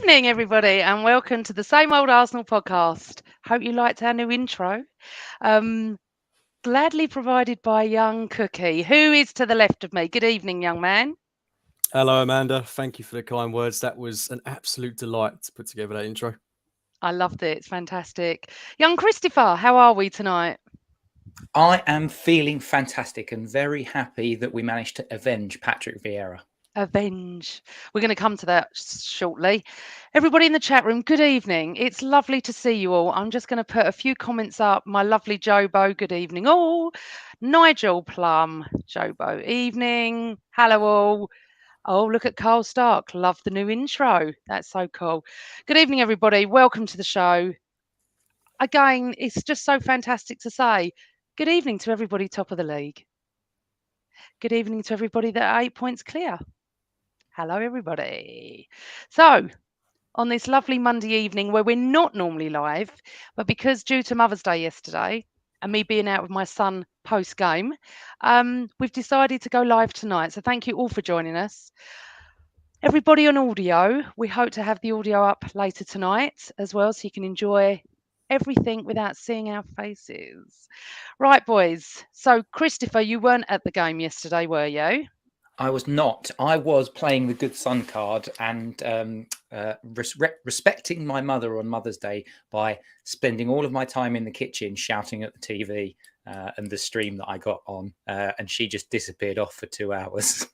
Evening, everybody, and welcome to the Same Old Arsenal podcast. Hope you liked our new intro. Um, Gladly provided by young Cookie, who is to the left of me. Good evening, young man. Hello, Amanda. Thank you for the kind words. That was an absolute delight to put together that intro. I loved it. It's fantastic. Young Christopher, how are we tonight? I am feeling fantastic and very happy that we managed to avenge Patrick Vieira. Avenge. We're going to come to that shortly. Everybody in the chat room, good evening. It's lovely to see you all. I'm just going to put a few comments up. My lovely Jobo, good evening. Oh, Nigel Plum, Jobo, evening. Hello all. Oh, look at Carl Stark. Love the new intro. That's so cool. Good evening, everybody. Welcome to the show. Again, it's just so fantastic to say good evening to everybody top of the league. Good evening to everybody that are 8 points clear. Hello, everybody. So, on this lovely Monday evening where we're not normally live, but because due to Mother's Day yesterday and me being out with my son post game, we've decided to go live tonight. So, thank you all for joining us. Everybody on audio, we hope to have the audio up later tonight as well, so you can enjoy everything without seeing our faces. Right, boys. So, Christopher, you weren't at the game yesterday, were you? I was not. I was playing the good son card and respecting my mother on Mother's Day by spending all of my time in the kitchen shouting at the TV and the stream that I got on. And she just disappeared off for 2 hours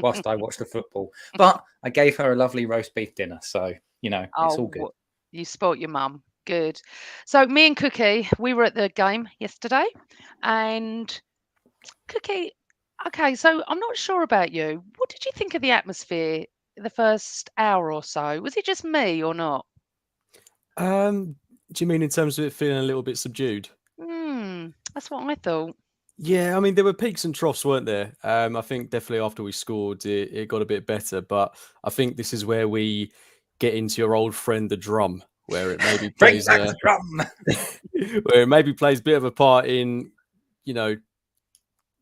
whilst I watched the football. But I gave her a lovely roast beef dinner. So, it's all good. You spoilt your mum. Good. So me and Cookie, we were at the game yesterday, and Cookie, okay, so I'm not sure about you. What did you think of the atmosphere the first hour or so? Was it just me or not? Do you mean in terms of it feeling a little bit subdued? That's what I thought. Yeah, I mean, there were peaks and troughs, weren't there? I think definitely after we scored, it got a bit better. But I think this is where we get into your old friend, the drum, where it maybe plays the drum. where it maybe plays a bit of a part in,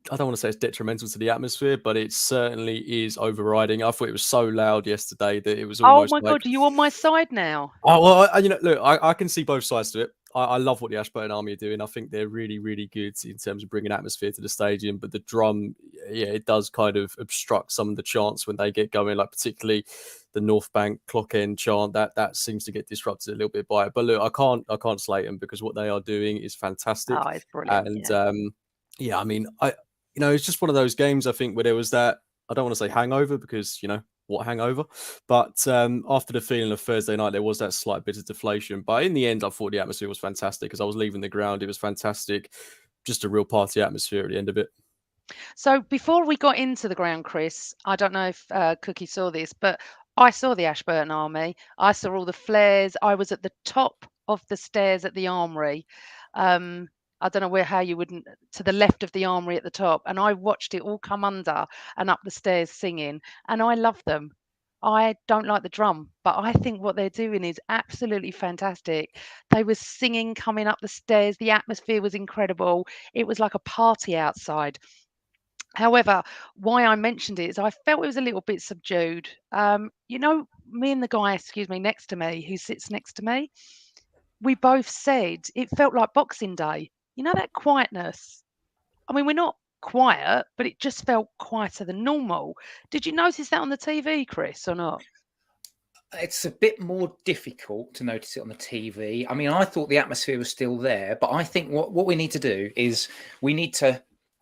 I don't want to say it's detrimental to the atmosphere, but it certainly is overriding. I thought it was so loud yesterday that it was almost. Oh my God, are you on my side now? Oh well, look, I can see both sides to it. I love what the Ashburton Army are doing. I think they're really, really good in terms of bringing atmosphere to the stadium. But the drum, yeah, it does kind of obstruct some of the chants when they get going, like particularly the North Bank clock end chant. That seems to get disrupted a little bit by it. But look, I can't slate them because what they are doing is fantastic. Oh, it's brilliant. And I mean, it's just one of those games, I think, where there was that, I don't want to say hangover because, what hangover? But after the feeling of Thursday night, there was that slight bit of deflation. But in the end, I thought the atmosphere was fantastic. As I was leaving the ground, it was fantastic. Just a real party atmosphere at the end of it. So before we got into the ground, Chris, I don't know if Cookie saw this, but I saw the Ashburton Army. I saw all the flares. I was at the top of the stairs at the Armory. I don't know how you wouldn't, to the left of the Armory at the top. And I watched it all come under and up the stairs singing. And I love them. I don't like the drum, but I think what they're doing is absolutely fantastic. They were singing coming up the stairs. The atmosphere was incredible. It was like a party outside. However, why I mentioned it is I felt it was a little bit subdued. Me and the guy, next to me, who sits next to me, we both said it felt like Boxing Day. You know, that quietness. I mean, we're not quiet, but it just felt quieter than normal. Did you notice that on the TV, Chris, or not? It's a bit more difficult to notice it on the TV. I mean, I thought the atmosphere was still there, but I think what we need to do is we need to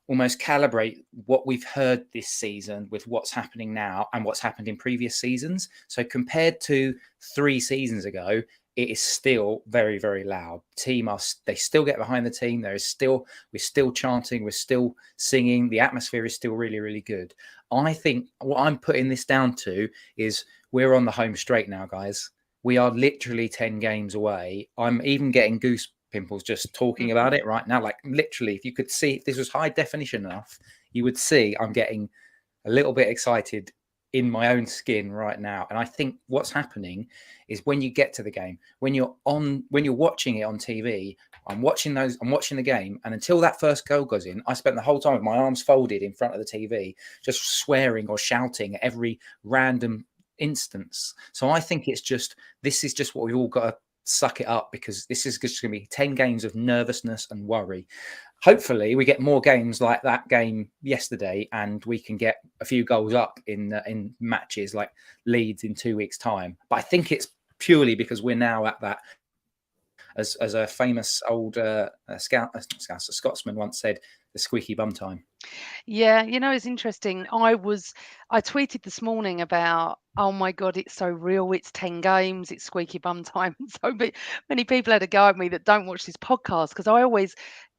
almost calibrate what we've heard this season with what's happening now and what's happened in previous seasons. So compared to 3 seasons ago, it is still very, very loud. They still get behind the team. We're still chanting, we're still singing. The atmosphere is still really, really good. I think what I'm putting this down to is we're on the home straight now, guys. We are literally 10 games away. I'm even getting goose pimples just talking about it right now. Like literally, if you could see, if this was high definition enough, you would see I'm getting a little bit excited in my own skin right now. And I think what's happening is when you get to the game, when you're watching it on TV, I'm watching the game. And until that first goal goes in, I spent the whole time with my arms folded in front of the TV, just swearing or shouting at every random instance. So I think this is just what we've all got to suck it up, because this is just going to be 10 games of nervousness and worry. Hopefully we get more games like that game yesterday, and we can get a few goals up in matches like Leeds in 2 weeks' time. But I think it's purely because we're now at that, as a famous old Scotsman once said, the squeaky bum time. Yeah, it's interesting. I tweeted this morning about, oh my God, it's so real. It's 10 games. It's squeaky bum time. So many people had a go at me that don't watch this podcast, because I always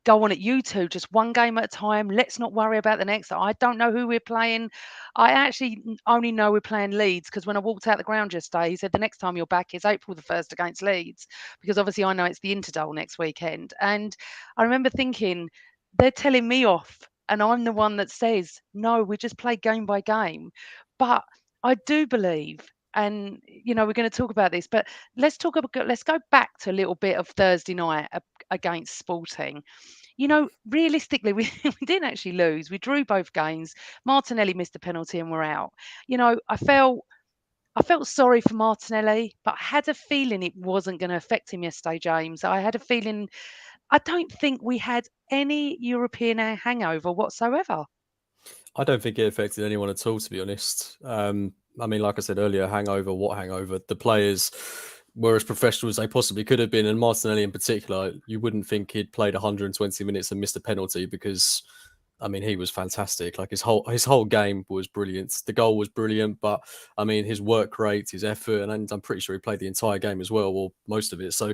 go on at YouTube, just one game at a time. Let's not worry about the next. I don't know who we're playing. I actually only know we're playing Leeds because when I walked out the ground yesterday, he said the next time you're back is April the 1st against Leeds, because obviously I know it's the Interdole next weekend. And I remember thinking, they're telling me off, and I'm the one that says, no, we just play game by game. But I do believe, and we're going to talk about this, but let's go back to a little bit of Thursday night against Sporting. Realistically, we didn't actually lose. We drew both games. Martinelli missed a penalty and we're out. I felt sorry for Martinelli, but I had a feeling it wasn't going to affect him yesterday, James. I had a feeling, I don't think we had any European hangover whatsoever. I don't think it affected anyone at all, to be honest. Like I said earlier, hangover, what hangover? The players were as professional as they possibly could have been, and Martinelli in particular, you wouldn't think he'd played 120 minutes and missed a penalty, because he was fantastic. Like his whole game was brilliant. The goal was brilliant, but his work rate, his effort, and I'm pretty sure he played the entire game as well, or most of it. So,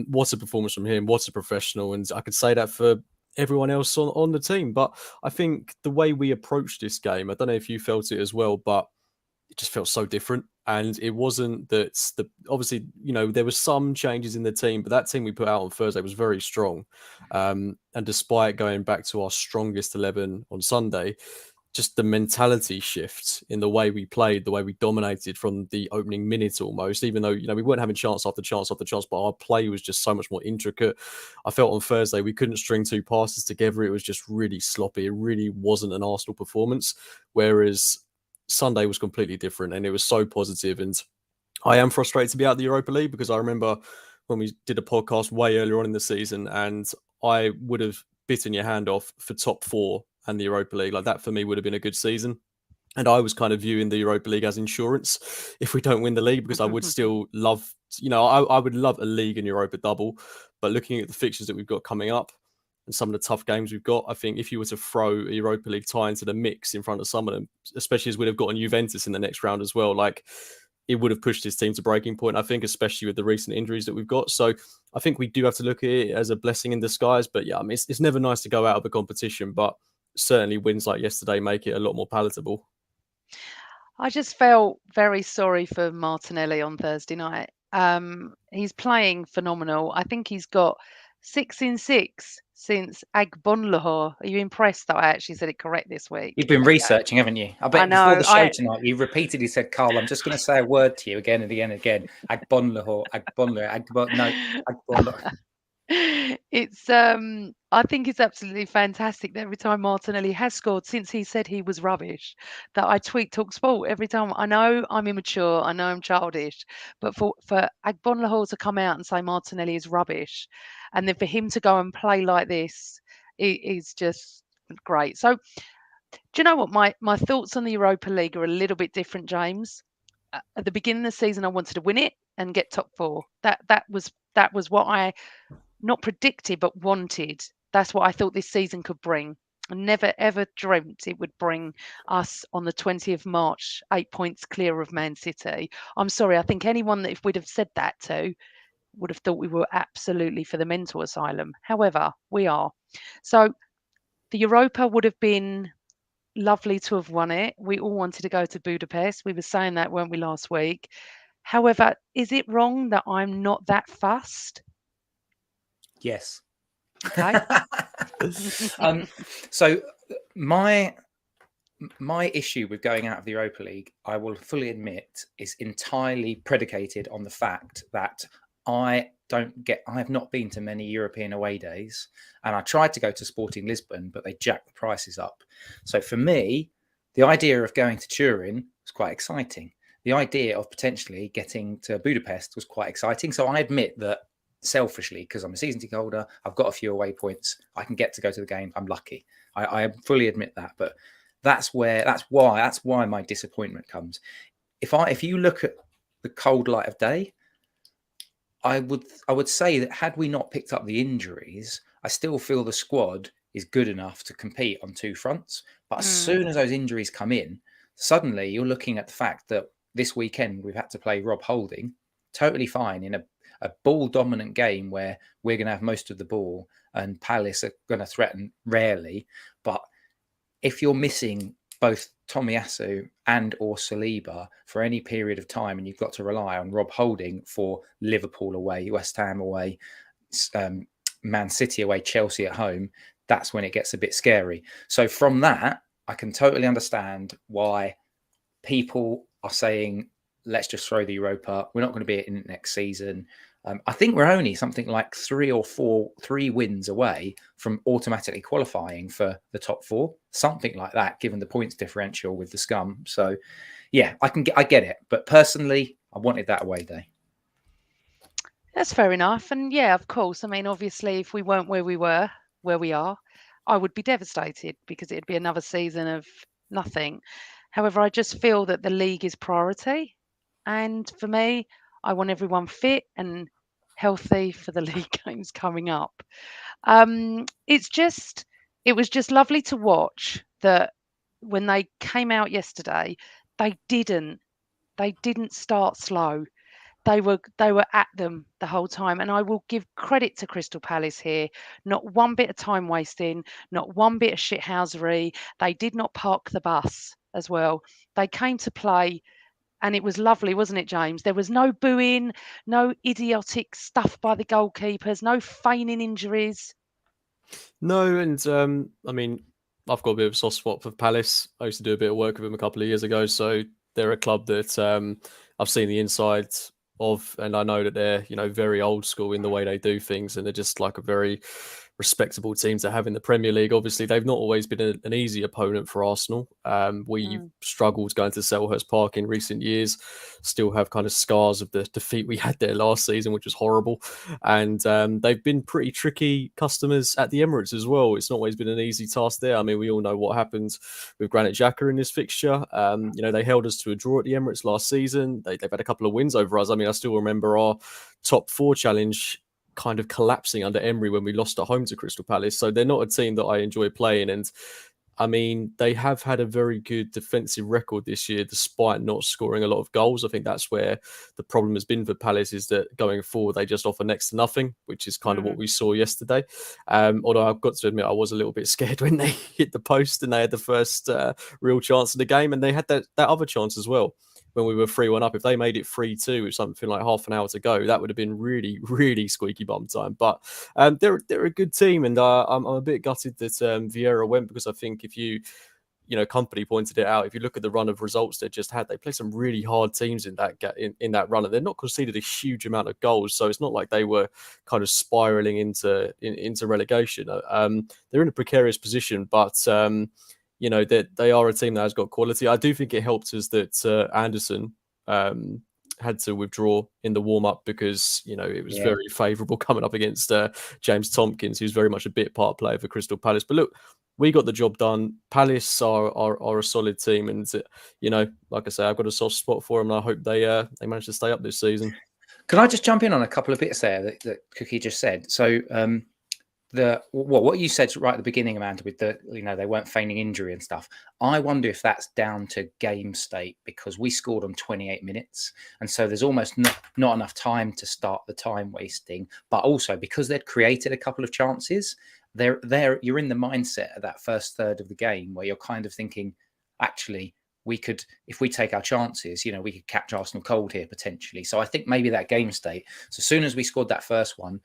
what a performance from him! What a professional! And I could say that for everyone else on the team. But I think the way we approached this game, I don't know if you felt it as well, but it just felt so different. And it wasn't that obviously, there was some changes in the team, but that team we put out on Thursday was very strong. And despite going back to our strongest 11 on Sunday, just the mentality shift in the way we played, the way we dominated from the opening minute almost, even though, we weren't having chance after chance after chance, but our play was just so much more intricate. I felt on Thursday we couldn't string two passes together. It was just really sloppy. It really wasn't an Arsenal performance, whereas Sunday was completely different and it was so positive. And I am frustrated to be out of the Europa League, because I remember when we did a podcast way earlier on in the season, and I would have bitten your hand off for top 4 and the Europa League. Like, that for me would have been a good season. And I was kind of viewing the Europa League as insurance if we don't win the league, because I would still love, I would love a league and Europa double. But looking at the fixtures that we've got coming up and some of the tough games we've got, I think if you were to throw a Europa League tie into the mix in front of some of them, especially as we'd have gotten Juventus in the next round as well, like, it would have pushed his team to breaking point, I think, especially with the recent injuries that we've got. So I think we do have to look at it as a blessing in disguise. But yeah, it's never nice to go out of a competition, but certainly wins like yesterday make it a lot more palatable. I just felt very sorry for Martinelli on Thursday night. He's playing phenomenal. I think he's got 6 in 6 since Agbonlahor. Are you impressed that I actually said it correct this week? You've been researching, haven't you? I bet before the show tonight, you repeatedly said, Carl, I'm just going to say a word to you again and again and again. Agbonlahor, Agbonlahor. It's I think it's absolutely fantastic that every time Martinelli has scored since he said he was rubbish, that I tweet Talk Sport every time. I know I'm immature, I know I'm childish, but for Agbonlahor to come out and say Martinelli is rubbish, and then for him to go and play like this, it is just great. So, do you know what, my thoughts on the Europa League are a little bit different, James. At the beginning of the season, I wanted to win it and get top 4. That was what I not predicted, but wanted. That's what I thought this season could bring. I never, ever dreamt it would bring us on the 20th of March, 8 points clear of Man City. I'm sorry, I think anyone that if we'd have said that to would have thought we were absolutely for the mental asylum. However, we are. So the Europa would have been lovely to have won it. We all wanted to go to Budapest. We were saying that, weren't we, last week? However, is it wrong that I'm not that fussed? Yes. Okay. So my issue with going out of the Europa League, I will fully admit, is entirely predicated on the fact that I have not been to many European away days, and I tried to go to Sporting Lisbon, but they jacked the prices up. So for me, the idea of going to Turin was quite exciting. the idea of potentially getting to Budapest was quite exciting. So I admit that selfishly, because I'm a season ticket holder, I've got a few away points, I can get to go to the game. I'm lucky. I fully admit that, but that's why my disappointment comes. If you look at the cold light of day, I would say that had we not picked up the injuries, I still feel the squad is good enough to compete on two fronts. But as soon as those injuries come in, suddenly you're looking at the fact that this weekend we've had to play Rob Holding, totally fine in a ball dominant game where we're going to have most of the ball and Palace are going to threaten rarely. But if you're missing both Tomiyasu and or Saliba for any period of time, and you've got to rely on Rob Holding for Liverpool away, West Ham away, Man City away, Chelsea at home, that's when it gets a bit scary. So from that, I can totally understand why people are saying, let's just throw the Europa. We're not going to be in it next season. I think we're only something like 3 wins away from automatically qualifying for the top 4, something like that, given the points differential with the scum. So, yeah, I get it. But personally, I wanted that away day. That's fair enough. And yeah, of course. I mean, obviously, if we weren't where we are, I would be devastated because it'd be another season of nothing. However, I just feel that the league is priority. And for me, I want everyone fit and healthy for the league games coming up. It was just lovely to watch that when they came out yesterday, they didn't start slow. They were at them the whole time, and I will give credit to Crystal Palace here. Not one bit of time wasting, not one bit of shithousery. They did not park the bus as well. They came to play. And it was lovely, wasn't it, James? There was no booing, no idiotic stuff by the goalkeepers, no feigning injuries. No, and I mean, I've got a bit of a soft spot for Palace. I used to do a bit of work with them a couple of years ago, so they're a club that I've seen the inside of, and I know that they're very old school in the way they do things, and they're just like a very respectable team to have in the Premier League. Obviously, they've not always been an easy opponent for Arsenal. We struggled going to Selhurst Park in recent years. Still have kind of scars of the defeat we had there last season, which was horrible. And they've been pretty tricky customers at the Emirates as well. It's not always been an easy task there. I mean, we all know what happened with Granit Xhaka in this fixture. They held us to a draw at the Emirates last season. They've had a couple of wins over us. I mean, I still remember our top 4 challenge kind of collapsing under Emery when we lost at home to Crystal Palace. So they're not a team that I enjoy playing. And I mean, they have had a very good defensive record this year, despite not scoring a lot of goals. I think that's where the problem has been for Palace, is that going forward, they just offer next to nothing, which is kind of what we saw yesterday. Although I've got to admit, I was a little bit scared when they hit the post and they had the first real chance of the game. And they had that other chance as well when we were 3-1 up. If they made it 3-2 with something like half an hour to go, that would have been really, really squeaky bum time. But they're a good team, and I'm a bit gutted that Vieira went, because I think if Company pointed it out, if you look at the run of results they just had, they played some really hard teams in that run, and they're not conceded a huge amount of goals, so it's not like they were kind of spiraling into relegation. They're in a precarious position, but that they are a team that has got quality. I do think it helped us that Anderson had to withdraw in the warm-up, because it was very favourable coming up against James Tompkins, who's very much a bit part player for Crystal Palace. But look, we got the job done. Palace are a solid team, and like I say, I've got a soft spot for them, and I hope they manage to stay up this season. Can I just jump in on a couple of bits there that Cookie just said? So what you said right at the beginning, Amanda, with they weren't feigning injury and stuff. I wonder if that's down to game state, because we scored on 28 minutes, and so there's almost not enough time to start the time wasting. But also because they'd created a couple of chances, you're in the mindset of that first third of the game where you're kind of thinking, actually, we could, if we take our chances, we could catch Arsenal cold here potentially. So I think maybe that game state. So as soon as we scored that first one,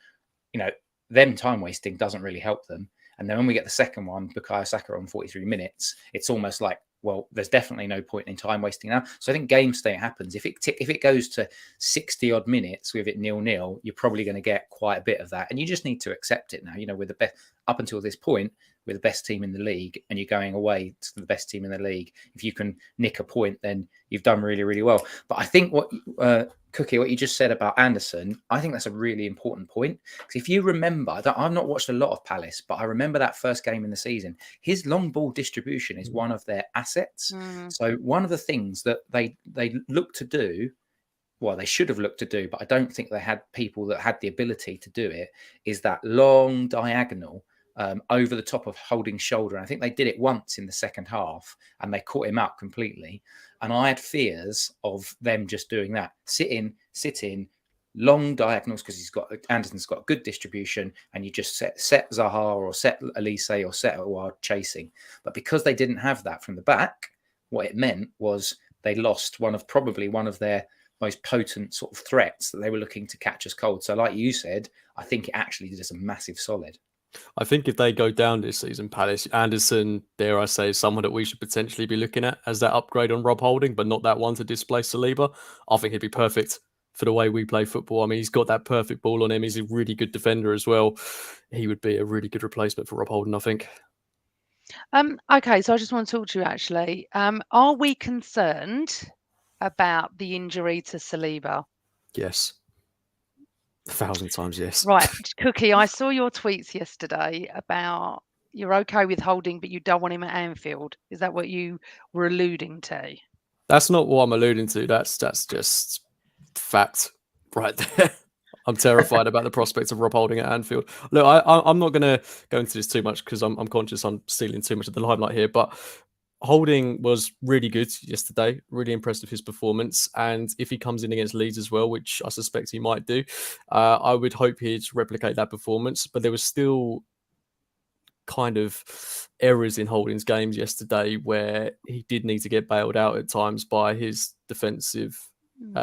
them time wasting doesn't really help them. And then when we get the second one, Bukayo Saka on 43 minutes, it's almost like, well, there's definitely no point in time wasting now. So I think game state happens. If it goes to 60 odd minutes with it 0-0, you're probably going to get quite a bit of that. And you just need to accept it now. With the best up until this point, with the best team in the league and you're going away to the best team in the league, if you can nick a point, then you've done really, really well. But I think what Cookie, what you just said about Anderson, I think that's a really important point. Because if you remember, I've not watched a lot of Palace, but I remember that first game in the season, his long ball distribution is one of their assets. So one of the things that they look to do, well, they should have looked to do, but I don't think they had people that had the ability to do it, is that long diagonal over the top of Holding's shoulder. And I think they did it once in the second half and they caught him out completely. And I had fears of them just doing that. Sit in, long diagonals, because Anderson's got good distribution, and you just set Zaha or set Elise or set Awad chasing. But because they didn't have that from the back, what it meant was they lost one of their most potent sort of threats that they were looking to catch us cold. So like you said, I think it actually did us a massive solid. I think if they go down this season, Palace, Anderson, dare I say, is someone that we should potentially be looking at as that upgrade on Rob Holding, but not that one to displace Saliba. I think he'd be perfect for the way we play football. I mean, he's got that perfect ball on him. He's a really good defender as well. He would be a really good replacement for Rob Holding, I think. Okay, so I just want to talk to you actually. Are we concerned about the injury to Saliba? Yes. 1,000 times yes. Right, Cookie, I saw your tweets yesterday about you're okay with Holding, but you don't want him at Anfield. Is that what you were alluding to? That's not what I'm alluding to. That's just fact right there. I'm terrified about the prospect of Rob Holding at Anfield. Look, I'm not going to go into this too much because I'm conscious I'm stealing too much of the limelight here, but Holding was really good yesterday, really impressed with his performance. And if he comes in against Leeds as well, which I suspect he might do, I would hope he'd replicate that performance. But there was still kind of errors in Holding's games yesterday where he did need to get bailed out at times by his defensive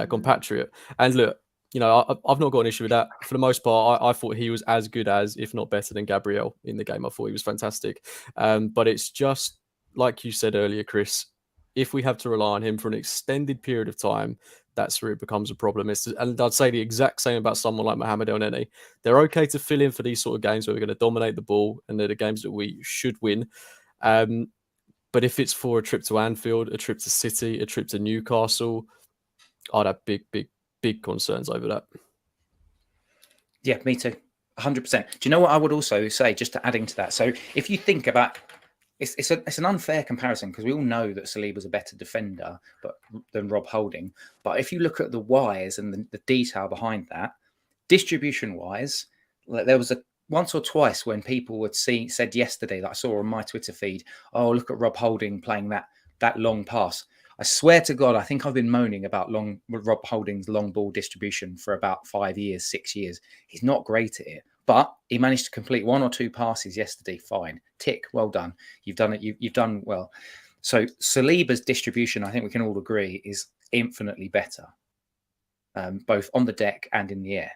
compatriot. And look, you know, I've not got an issue with that. For the most part, I thought he was as good as, if not better than Gabriel in the game. I thought he was fantastic. But it's just, like you said earlier, Chris, if we have to rely on him for an extended period of time, that's where it becomes a problem. And I'd say the exact same about someone like Mohamed El Neni. They're okay to fill in for these sort of games where we're going to dominate the ball, and they're the games that we should win. But if it's for a trip to Anfield, a trip to City, a trip to Newcastle, I'd have big concerns over that. Yeah, me too. 100%. Do you know what I would also say, just to adding to that? So if you think about it's an unfair comparison because we all know that Saliba's a better defender than Rob Holding. But if you look at the whys and the detail behind that, distribution-wise, there was once or twice when people said yesterday that I saw on my Twitter feed, oh, look at Rob Holding playing that long pass. I swear to God, I think I've been moaning about Rob Holding's long ball distribution for about 5 years, 6 years. He's not great at it. But he managed to complete 1 or 2 passes yesterday. Fine. Tick. Well done. You've done it. You've done well. So Saliba's distribution, I think we can all agree, is infinitely better, both on the deck and in the air.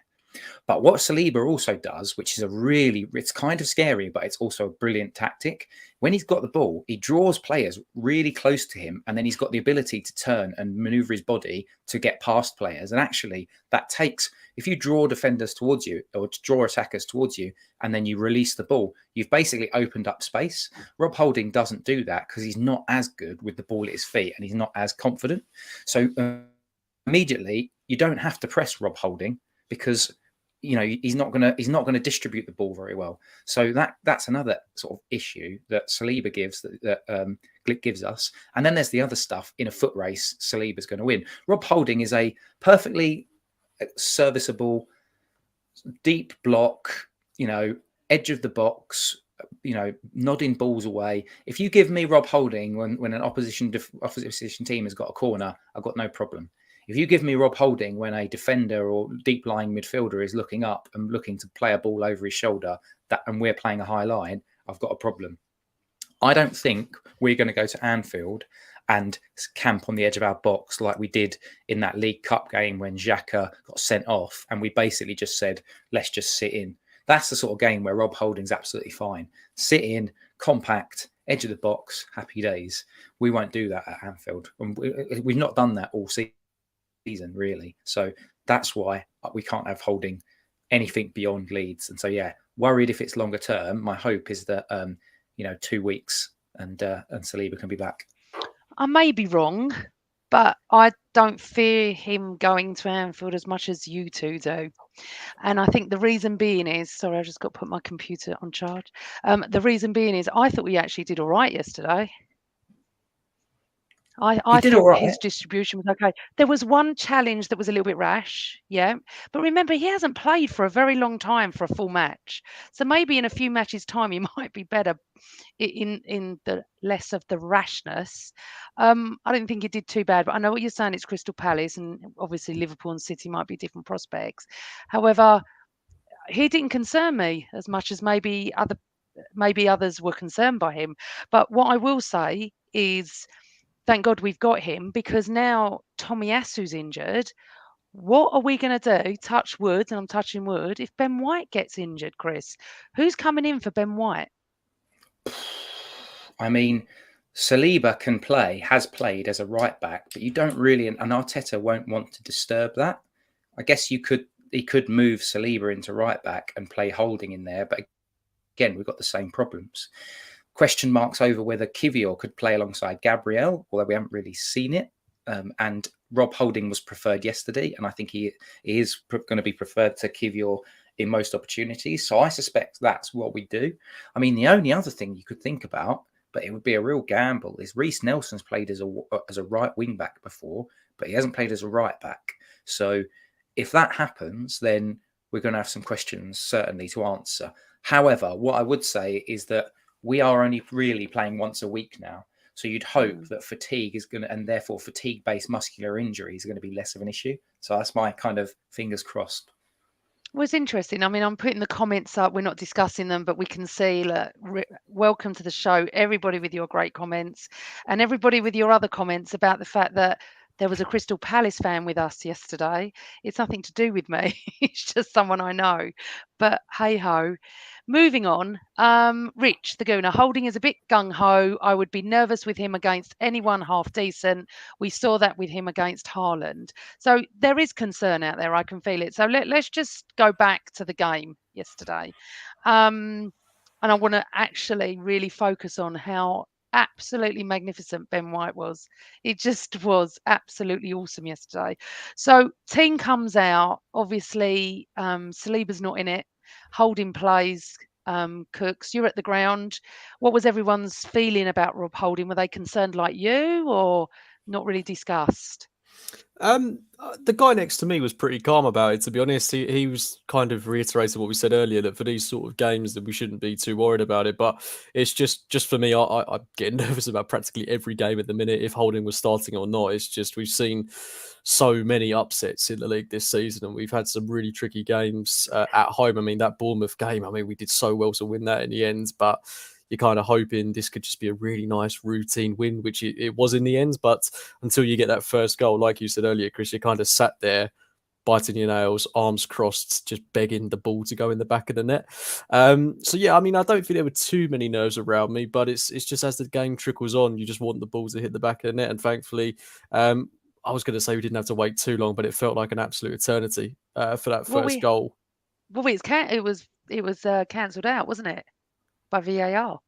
But what Saliba also does, which is it's kind of scary, but it's also a brilliant tactic. When he's got the ball, he draws players really close to him, and then he's got the ability to turn and maneuver his body to get past players. And actually, that takes, if you draw defenders towards you or draw attackers towards you, and then you release the ball, you've basically opened up space. Rob Holding doesn't do that because he's not as good with the ball at his feet and he's not as confident. So immediately, you don't have to press Rob Holding because he's not gonna distribute the ball very well. So that's another sort of issue that Saliba gives that Glick gives us. And then there's the other stuff. In a foot race, Saliba's going to win. Rob Holding is a perfectly serviceable, deep block. Edge of the box. Nodding balls away. If you give me Rob Holding when an opposition team has got a corner, I've got no problem. If you give me Rob Holding when a defender or deep lying midfielder is looking up and looking to play a ball over his shoulder, and we're playing a high line, I've got a problem. I don't think we're going to go to Anfield and camp on the edge of our box like we did in that League Cup game when Xhaka got sent off and we basically just said, let's just sit in. That's the sort of game where Rob Holding's absolutely fine. Sit in, compact, edge of the box, happy days. We won't do that at Anfield. And we've not done that all season, really. So that's why we can't have Holding anything beyond Leeds. And so, yeah, worried if it's longer term. My hope is that 2 weeks and Saliba can be back. I may be wrong, but I don't fear him going to Anfield as much as you two do. And I think the reason being is, sorry, I just got to put my computer on charge. The reason being is I thought we actually did all right yesterday. I did all thought right. his distribution was okay. There was one challenge that was a little bit rash, yeah. But remember, he hasn't played for a very long time for a full match. So maybe in a few matches' time, he might be better in the less of the rashness. I don't think he did too bad, but I know what you're saying. It's Crystal Palace, and obviously Liverpool and City might be different prospects. However, he didn't concern me as much as maybe others were concerned by him. But what I will say is, thank God we've got him, because now Tomiyasu's injured. What are we going to do? Touch wood, and I'm touching wood. If Ben White gets injured, Chris, who's coming in for Ben White? I mean, Saliba has played as a right back, but you don't really, and Arteta won't want to disturb that. I guess he could move Saliba into right back and play Holding in there, but again, we've got the same problems. Question marks over whether Kivior could play alongside Gabriel, although we haven't really seen it. And Rob Holding was preferred yesterday, and I think he is going to be preferred to Kivior in most opportunities. So I suspect that's what we do. I mean, the only other thing you could think about, but it would be a real gamble, is Reece Nelson's played as a right wing back before, but he hasn't played as a right back. So if that happens, then we're going to have some questions certainly to answer. However, what I would say is that we are only really playing once a week now. So you'd hope that fatigue is going to, and therefore fatigue-based muscular injuries are going to be less of an issue. So that's my kind of fingers crossed. Well, it's interesting. I mean, I'm putting the comments up. We're not discussing them, but we can see, look, welcome to the show, everybody with your great comments, and everybody with your other comments about the fact that there was a Crystal Palace fan with us yesterday. It's nothing to do with me. It's just someone I know. But hey ho. Moving on, Rich the Gooner, Holding is a bit gung ho. I would be nervous with him against anyone half decent. We saw that with him against Haaland. So there is concern out there. I can feel it. So let's just go back to the game yesterday. And I want to actually really focus on how absolutely magnificent Ben White was. It just was absolutely awesome yesterday. So team comes out. Obviously, Saliba's not in it. Holding plays, Cooks, you're at the ground. What was everyone's feeling about Rob Holding? Were they concerned like you or not really discussed? The guy next to me was pretty calm about it, to be honest. He was kind of reiterating what we said earlier, that for these sort of games that we shouldn't be too worried about it. But it's just for me, I'm getting nervous about practically every game at the minute, if Holding was starting or not. It's just we've seen so many upsets in the league this season, and we've had some really tricky games at home. I mean, that Bournemouth game, I mean, we did so well to win that in the end, but you're kind of hoping this could just be a really nice routine win, which it was in the end. But until you get that first goal, like you said earlier, Chris, you kind of sat there biting your nails, arms crossed, just begging the ball to go in the back of the net. So yeah, I mean, I don't think there were too many nerves around me, but it's just as the game trickles on, you just want the ball to hit the back of the net. And thankfully, I was going to say we didn't have to wait too long, but it felt like an absolute eternity for that first goal. Well, it was cancelled out, wasn't it, by VAR?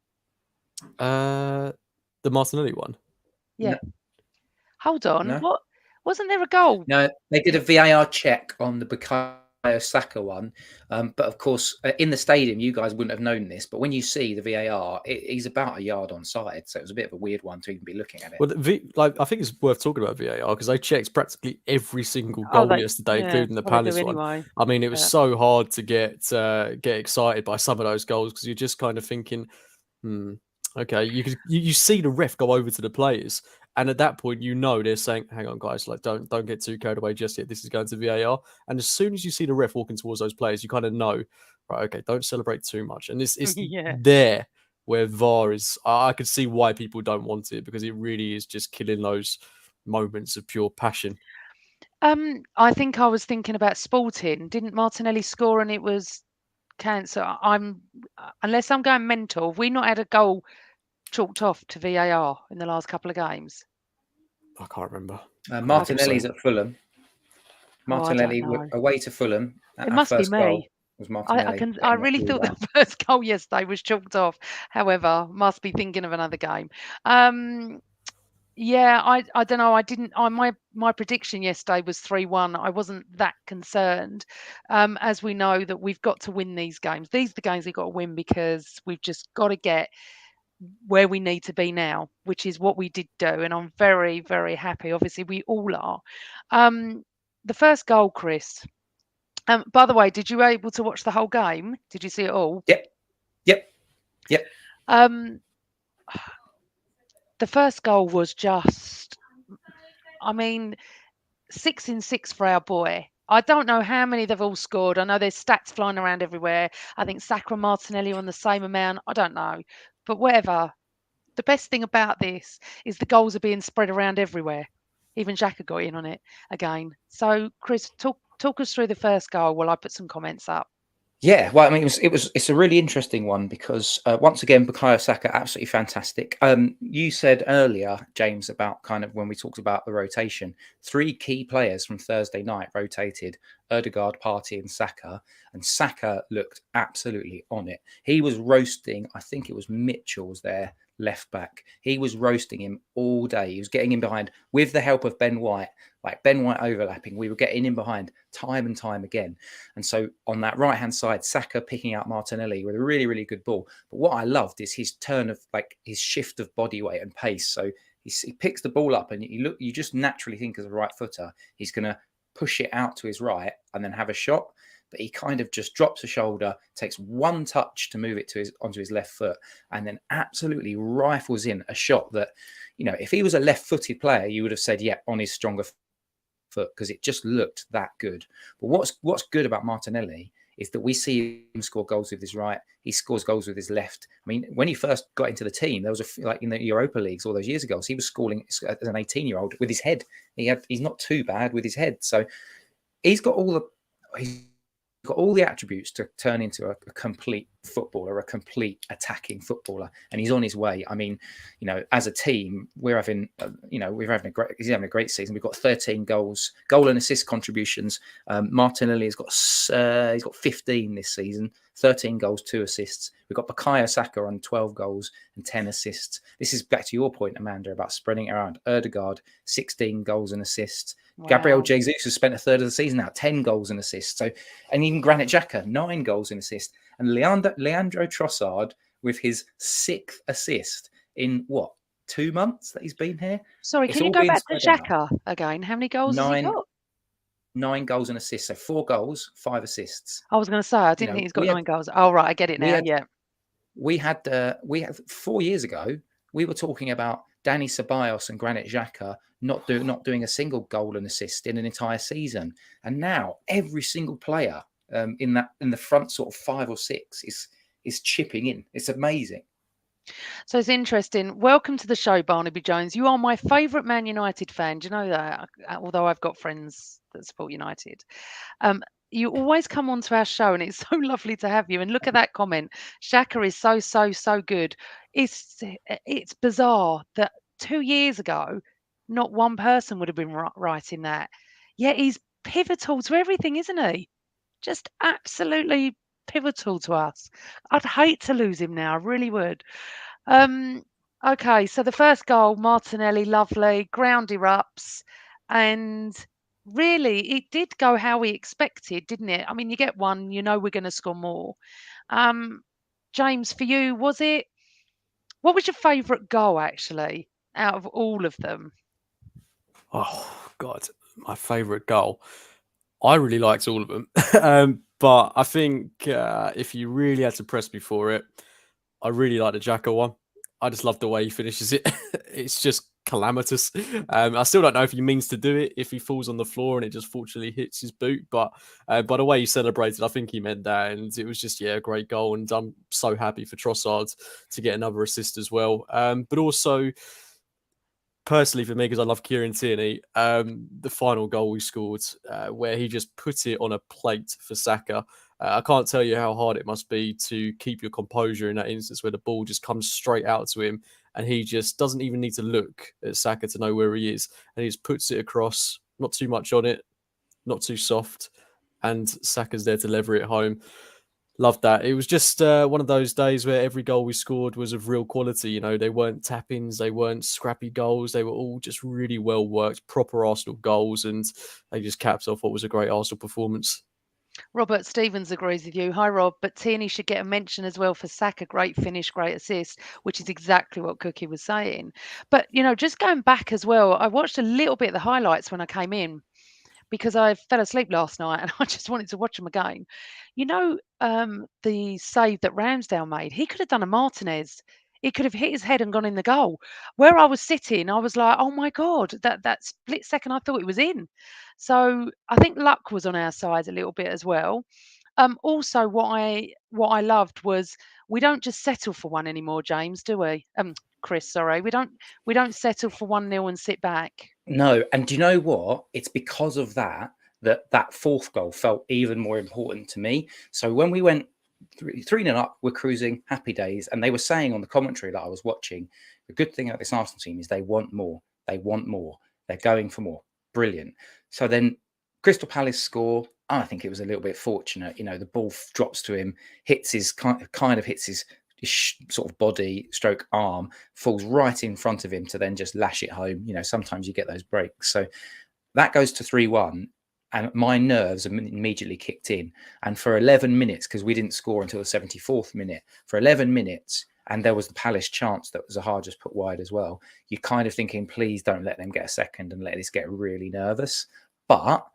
The Martinelli one. Yeah. No. Hold on. No. What? Wasn't there a goal? No, they did a VAR check on the Bukayo Saka one. But of course, in the stadium, you guys wouldn't have known this. But when you see the VAR, he's about a yard onside. So it was a bit of a weird one to even be looking at it. Well, I think it's worth talking about VAR because they checked practically every single goal yesterday, including the Palace one. Anyway. I mean, it was so hard to get excited by some of those goals because you're just kind of thinking, okay, you see the ref go over to the players, and at that point, they're saying, "Hang on, guys, like don't get too carried away just yet. This is going to VAR." And as soon as you see the ref walking towards those players, you kind of know, right? Okay, don't celebrate too much. And it's there where VAR is. I could see why people don't want it because it really is just killing those moments of pure passion. I think I was thinking about Sporting. Didn't Martinelli score and it was cancelled? Unless I'm going mental, have we not had a goal chalked off to VAR in the last couple of games? I can't remember. Martinelli's at Fulham. Martinelli away to Fulham. It must be me. Was Martinelli? I really thought the first goal yesterday was chalked off. However, must be thinking of another game. Yeah, I don't know. I didn't. My prediction yesterday was 3-1. I wasn't that concerned, as we know that we've got to win these games. These are the games we've got to win because we've just got to get where we need to be now, which is what we did do, and I'm very, very happy. Obviously, we all are. The first goal, Chris. By the way, did you able to watch the whole game? Did you see it all? Yep. The first goal was just, I mean, 6 in 6 for our boy. I don't know how many they've all scored. I know there's stats flying around everywhere. I think Saka and Martinelli are on the same amount. I don't know. But whatever. The best thing about this is the goals are being spread around everywhere. Even Xhaka got in on it again. So, Chris, talk us through the first goal while I put some comments up. Yeah, well, I mean, it's a really interesting one because once again, Bukayo Saka absolutely fantastic. You said earlier, James, about kind of when we talked about the rotation, 3 key players from Thursday night rotated: Ødegaard, Partey, and Saka looked absolutely on it. He was roasting. I think it was Mitchell's there, left back. He was roasting him all day. He was getting in behind with the help of Ben White, like Ben White overlapping. We were getting in behind time and time again. And so on that right hand side, Saka picking out Martinelli with a really, really good ball. But what I loved is his turn of like his shift of body weight and pace. So he picks the ball up and you just naturally think as a right footer, he's going to push it out to his right and then have a shot. But he kind of just drops a shoulder, takes one touch to move it onto his left foot, and then absolutely rifles in a shot that, if he was a left-footed player, you would have said, yeah, on his stronger foot, because it just looked that good. But what's good about Martinelli is that we see him score goals with his right. He scores goals with his left. I mean, when he first got into the team, there was like in the Europa Leagues all those years ago, so he was scoring as an 18-year-old with his head. He's not too bad with his head. So he's got all the attributes to turn into a complete footballer, a complete attacking footballer, and he's on his way. I mean, as a team, he's having a great season. We've got 13 goal and assist contributions. Martinelli he's got 15 this season, 13 goals, 2 assists. We've got Bukayo Saka on 12 goals and 10 assists. This is back to your point, Amanda, about spreading it around. Ødegaard, 16 goals and assists. Wow. Gabriel Jesus has spent a third of the season now, 10 goals and assists. So, and even Granit Xhaka, 9 goals and assists. And Leandro Trossard with his 6th assist in 2 months that he's been here. Sorry, can you go back to Xhaka again? How many goals has he got? 9 goals and assists. So 4 goals, 5 assists. I was going to say, I didn't think he's got 9 goals. Oh, right. I get it now. We had 4 years ago, we were talking about Dani Ceballos and Granit Xhaka not doing a single goal and assist in an entire season. And now every single player in the front sort of 5 or 6 is chipping in. It's amazing. So it's interesting. Welcome to the show, Barnaby Jones. You are my favourite Man United fan. Do you know that? Although I've got friends that support United. You always come onto our show and it's so lovely to have you. And look at that comment. Xhaka is so good. It's bizarre that 2 years ago, not one person would have been writing that. Yet he's pivotal to everything, isn't he? Just absolutely pivotal to us. I'd hate to lose him now. I really would. Okay, so the first goal, Martinelli, lovely. Ground erupts. And really, it did go how we expected, didn't it? I mean, you get one, we're going to score more. James, for you, what was your favourite goal, actually, out of all of them? Oh, God, my favourite goal. I really liked all of them. But I think if you really had to press me for it, I really like the Xhaka one. I just love the way he finishes it. It's just calamitous. I still don't know if he means to do it, if he falls on the floor and it just fortunately hits his boot. But by the way he celebrated, I think he meant that. And it was just, a great goal. And I'm so happy for Trossard to get another assist as well. But also, personally for me, because I love Kieran Tierney, the final goal we scored, where he just put it on a plate for Saka. I can't tell you how hard it must be to keep your composure in that instance where the ball just comes straight out to him and he just doesn't even need to look at Saka to know where he is. And he just puts it across, not too much on it, not too soft, and Saka's there to lever it home. Loved that. It was just one of those days where every goal we scored was of real quality. You know, they weren't tap-ins, they weren't scrappy goals. They were all just really well worked, proper Arsenal goals, and they just capped off what was a great Arsenal performance. Robert Stevens agrees with you. Hi, Rob. But Tierney should get a mention as well for Saka. Great finish, great assist, which is exactly what Cookie was saying. But, just going back as well, I watched a little bit of the highlights when I came in because I fell asleep last night and I just wanted to watch them again. The save that Ramsdale made, he could have done a Martinez. He could have hit his head and gone in the goal. Where I was sitting, I was like, "Oh my god!" That split second, I thought it was in. So I think luck was on our side a little bit as well. Also, what I loved was we don't just settle for one anymore, James, do we? Chris, sorry, we don't settle for 1-0 and sit back. No, and do you know what? It's because of that fourth goal felt even more important to me. So when we went 3-0 up, we're cruising, happy days, and they were saying on the commentary that I was watching, the good thing about this Arsenal team is they want more. They want more. They're going for more. Brilliant. So then Crystal Palace score. I think it was a little bit fortunate. The ball drops to him, hits his kind of hits his sort of body stroke arm, falls right in front of him to then just lash it home. Sometimes you get those breaks. So that goes to 3-1 and my nerves immediately kicked in. And for 11 minutes, because we didn't score until the 74th minute, for 11 minutes, and there was the Palace chance that Zaha just put wide as well, you're kind of thinking, please don't let them get a second and let this get really nervous. But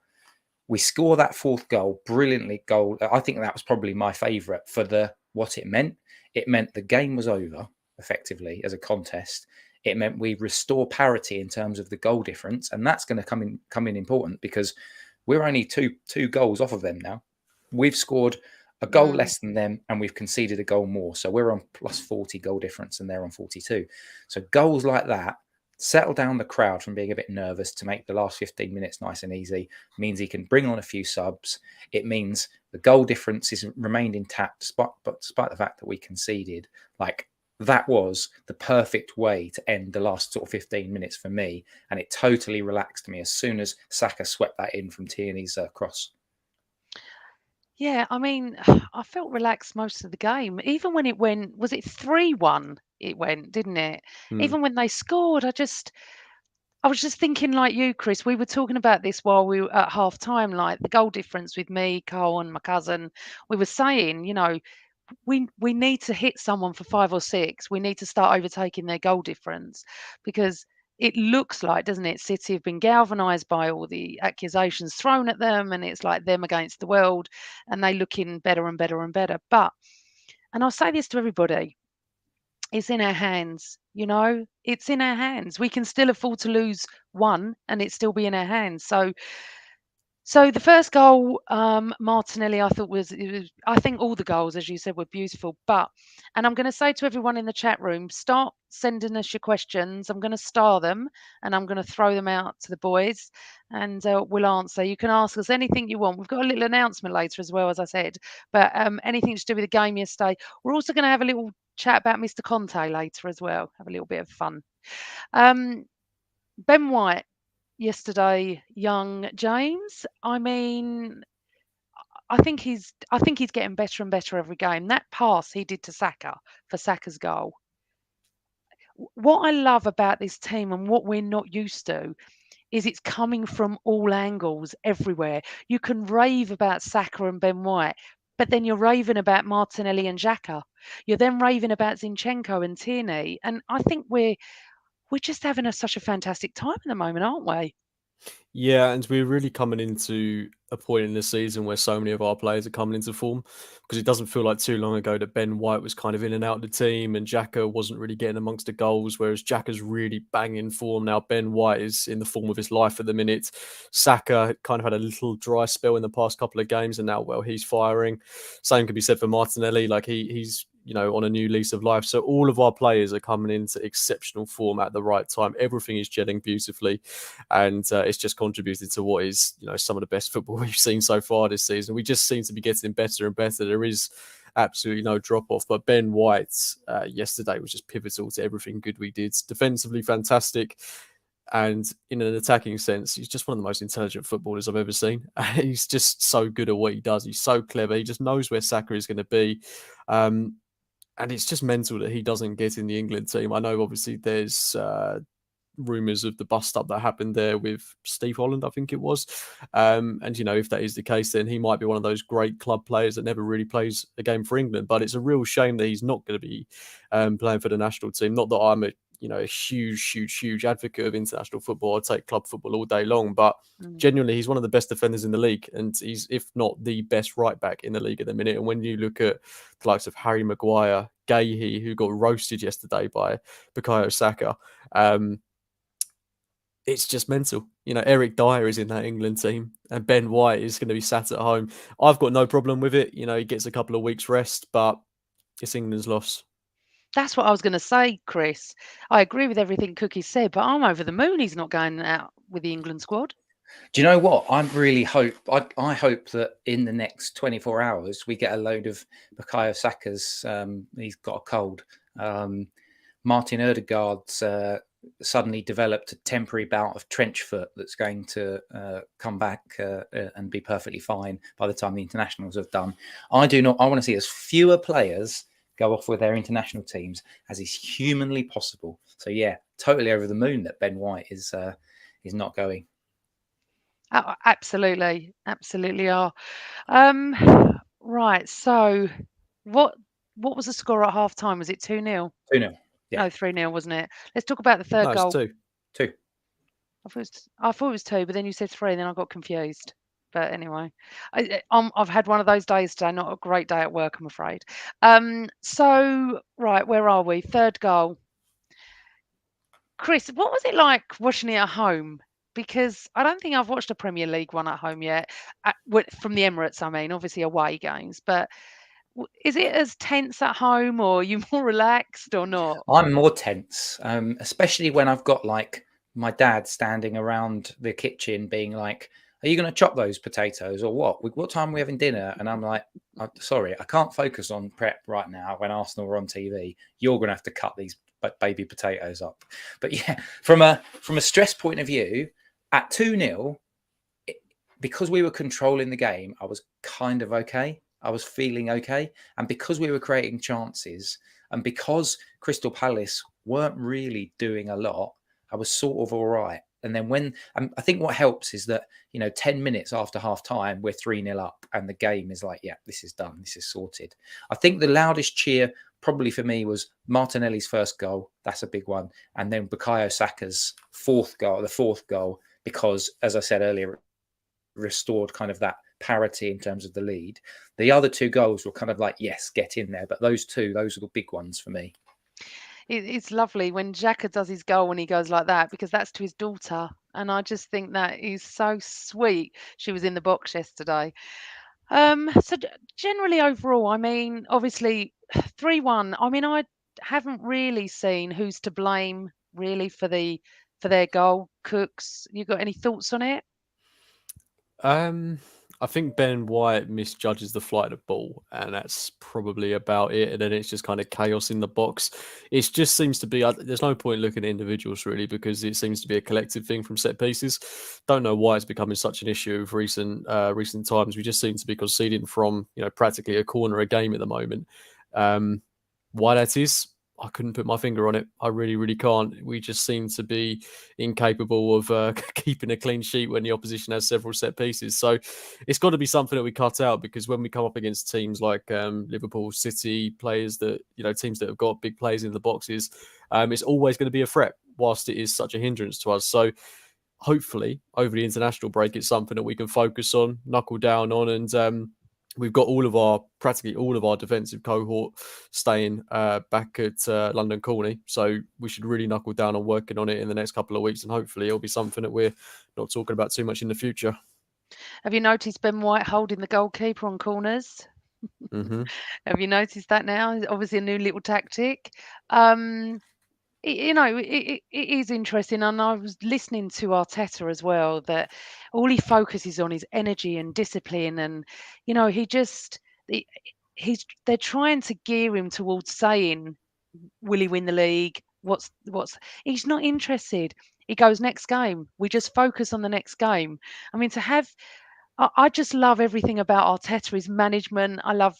we score that fourth goal, brilliantly goal. I think that was probably my favourite for what it meant. It meant the game was over, effectively, as a contest. It meant we restore parity in terms of the goal difference, and that's going to come in important because we're only two goals off of them now. We've scored a goal less than them, and we've conceded a goal more. So we're on plus 40 goal difference, and they're on 42. So goals like that settle down the crowd from being a bit nervous to make the last 15 minutes nice and easy. Means he can bring on a few subs. It means the goal difference is remained intact despite the fact that we conceded. That was the perfect way to end the last sort of 15 minutes for me, and it totally relaxed me as soon as Saka swept that in from Tierney's cross. Yeah, I mean, I felt relaxed most of the game. Even when it went, was it 3-1? It went, didn't it? Even when they scored, I was just thinking like you, Chris. We were talking about this while we were at half time, like the goal difference with me, Carl, and my cousin. We were saying, we need to hit someone for 5 or 6. We need to start overtaking their goal difference because it looks like, doesn't it, City have been galvanised by all the accusations thrown at them, and it's like them against the world, and they looking better and better and better. But, and I'll say this to everybody, it's in our hands, it's in our hands. We can still afford to lose one and it still be in our hands. So the first goal, Martinelli, I thought I think all the goals, as you said, were beautiful. And I'm going to say to everyone in the chat room, start sending us your questions. I'm going to star them and I'm going to throw them out to the boys and we'll answer. You can ask us anything you want. We've got a little announcement later as well, as I said, but anything to do with the game yesterday. We're also going to have a little chat about Mr. Conte later as well. Have a little bit of fun. Ben White yesterday, young James. I mean, I think he's getting better and better every game. That pass he did to Saka for Saka's goal. What I love about this team and what we're not used to is it's coming from all angles, everywhere. You can rave about Saka and Ben White, but then you're raving about Martinelli and Xhaka. You're then raving about Zinchenko and Tierney. And I think we're just having such a fantastic time at the moment, aren't we? Yeah, and we're really coming into a point in the season where so many of our players are coming into form, because it doesn't feel like too long ago that Ben White was kind of in and out of the team and Xhaka wasn't really getting amongst the goals, whereas Xhaka's really banging form now. Ben White is in the form of his life at the minute. Saka kind of had a little dry spell in the past couple of games and now, well, he's firing. Same can be said for Martinelli. Like he's on a new lease of life. So all of our players are coming into exceptional form at the right time. Everything is gelling beautifully, and it's just contributed to what is, some of the best football we've seen so far this season. We just seem to be getting better and better. There is absolutely no drop off, but Ben White yesterday was just pivotal to everything good we did. Defensively, fantastic. And in an attacking sense, he's just one of the most intelligent footballers I've ever seen. He's just so good at what he does. He's so clever. He just knows where Saka is going to be. And it's just mental that he doesn't get in the England team. I know obviously there's rumours of the bust up that happened there with Steve Holland, I think it was. And, you know, if that is the case, then he might be one of those great club players that never really plays a game for England. But it's a real shame that he's not going to be playing for the national team. Not that I'm a huge advocate of international football. I take club football all day long, but genuinely, he's one of the best defenders in the league, and he's, if not the best right back in the league at the minute. And when you look at the likes of Harry Maguire, Gahey, who got roasted yesterday by Bukayo Saka, it's just mental. You know, Eric Dyer is in that England team, and Ben White is going to be sat at home. I've got no problem with it. You know, he gets a couple of weeks rest, but it's England's loss. That's what I was going to say, Chris. I agree with everything Cookie said, but I'm over the moon he's not going out with the England squad. Do you know what? I hope that in the next 24 hours we get a load of Bukayo Saka's. He's got a cold. Martin Odegaard's suddenly developed a temporary bout of trench foot that's going to come back and be perfectly fine by the time the internationals have done. I want to see as fewer players go off with their international teams as is humanly possible. So yeah, totally over the moon that Ben White is not going. Oh, absolutely are. Right. So, what was the score at half time? Was it 2-0? 2-0. Yeah. No, 3-0, wasn't it? Let's talk about the third goal. 2. I thought it was 2, but then you said 3, and then I got confused. But anyway, I've had one of those days today. Not a great day at work, I'm afraid. So right, where are we? Third goal. Chris, what was it like watching it at home? Because I don't think I've watched a Premier League one at home yet. From the Emirates, I mean, obviously away games. But is it as tense at home, or are you more relaxed, or not? I'm more tense, especially when I've got like my dad standing around the kitchen being like, are you going to chop those potatoes or what? What time are we having dinner? And I'm like, sorry, I can't focus on prep right now when Arsenal are on TV. You're going to have to cut these baby potatoes up. But yeah, from a stress point of view, at 2-0, because we were controlling the game, I was kind of okay. I was feeling okay. And because we were creating chances and because Crystal Palace weren't really doing a lot, I was sort of all right. And then I think what helps is that, 10 minutes after half time, we're 3-0 up and the game is like, yeah, this is done. This is sorted. I think the loudest cheer probably for me was Martinelli's first goal. That's a big one. And then Bukayo Saka's the fourth goal, because as I said earlier, restored kind of that parity in terms of the lead. The other 2 goals were kind of like, yes, get in there. But those are the big ones for me. It's lovely when Xhaka does his goal and he goes like that, because that's to his daughter. And I just think that is so sweet. She was in the box yesterday. So generally overall, I mean, obviously 3-1. I mean, I haven't really seen who's to blame really for their goal. Cooks, you got any thoughts on it? I think Ben White misjudges the flight of the ball, and that's probably about it. And then it's just kind of chaos in the box. It just seems to be, there's no point looking at individuals really, because it seems to be a collective thing from set pieces. Don't know why it's becoming such an issue of recent times. We just seem to be conceding from, practically a corner a game at the moment. Why that is, I couldn't put my finger on it. I really, really can't. We just seem to be incapable of keeping a clean sheet when the opposition has several set pieces. So it's got to be something that we cut out, because when we come up against teams like Liverpool, City, players that, teams that have got big players in the boxes, it's always going to be a threat, whilst it is such a hindrance to us. So hopefully over the international break, it's something that we can focus on, knuckle down on, and we've got practically all of our defensive cohort staying back at London Colney. So we should really knuckle down on working on it in the next couple of weeks. And hopefully it'll be something that we're not talking about too much in the future. Have you noticed Ben White holding the goalkeeper on corners? Mm-hmm. Have you noticed that now? Obviously a new little tactic. It is interesting, and I was listening to Arteta as well, that all he focuses on is energy and discipline, and they're trying to gear him towards saying, will he win the league? He's not interested. He goes, next game. We just focus on the next game. I mean, I just love everything about Arteta, his management. I love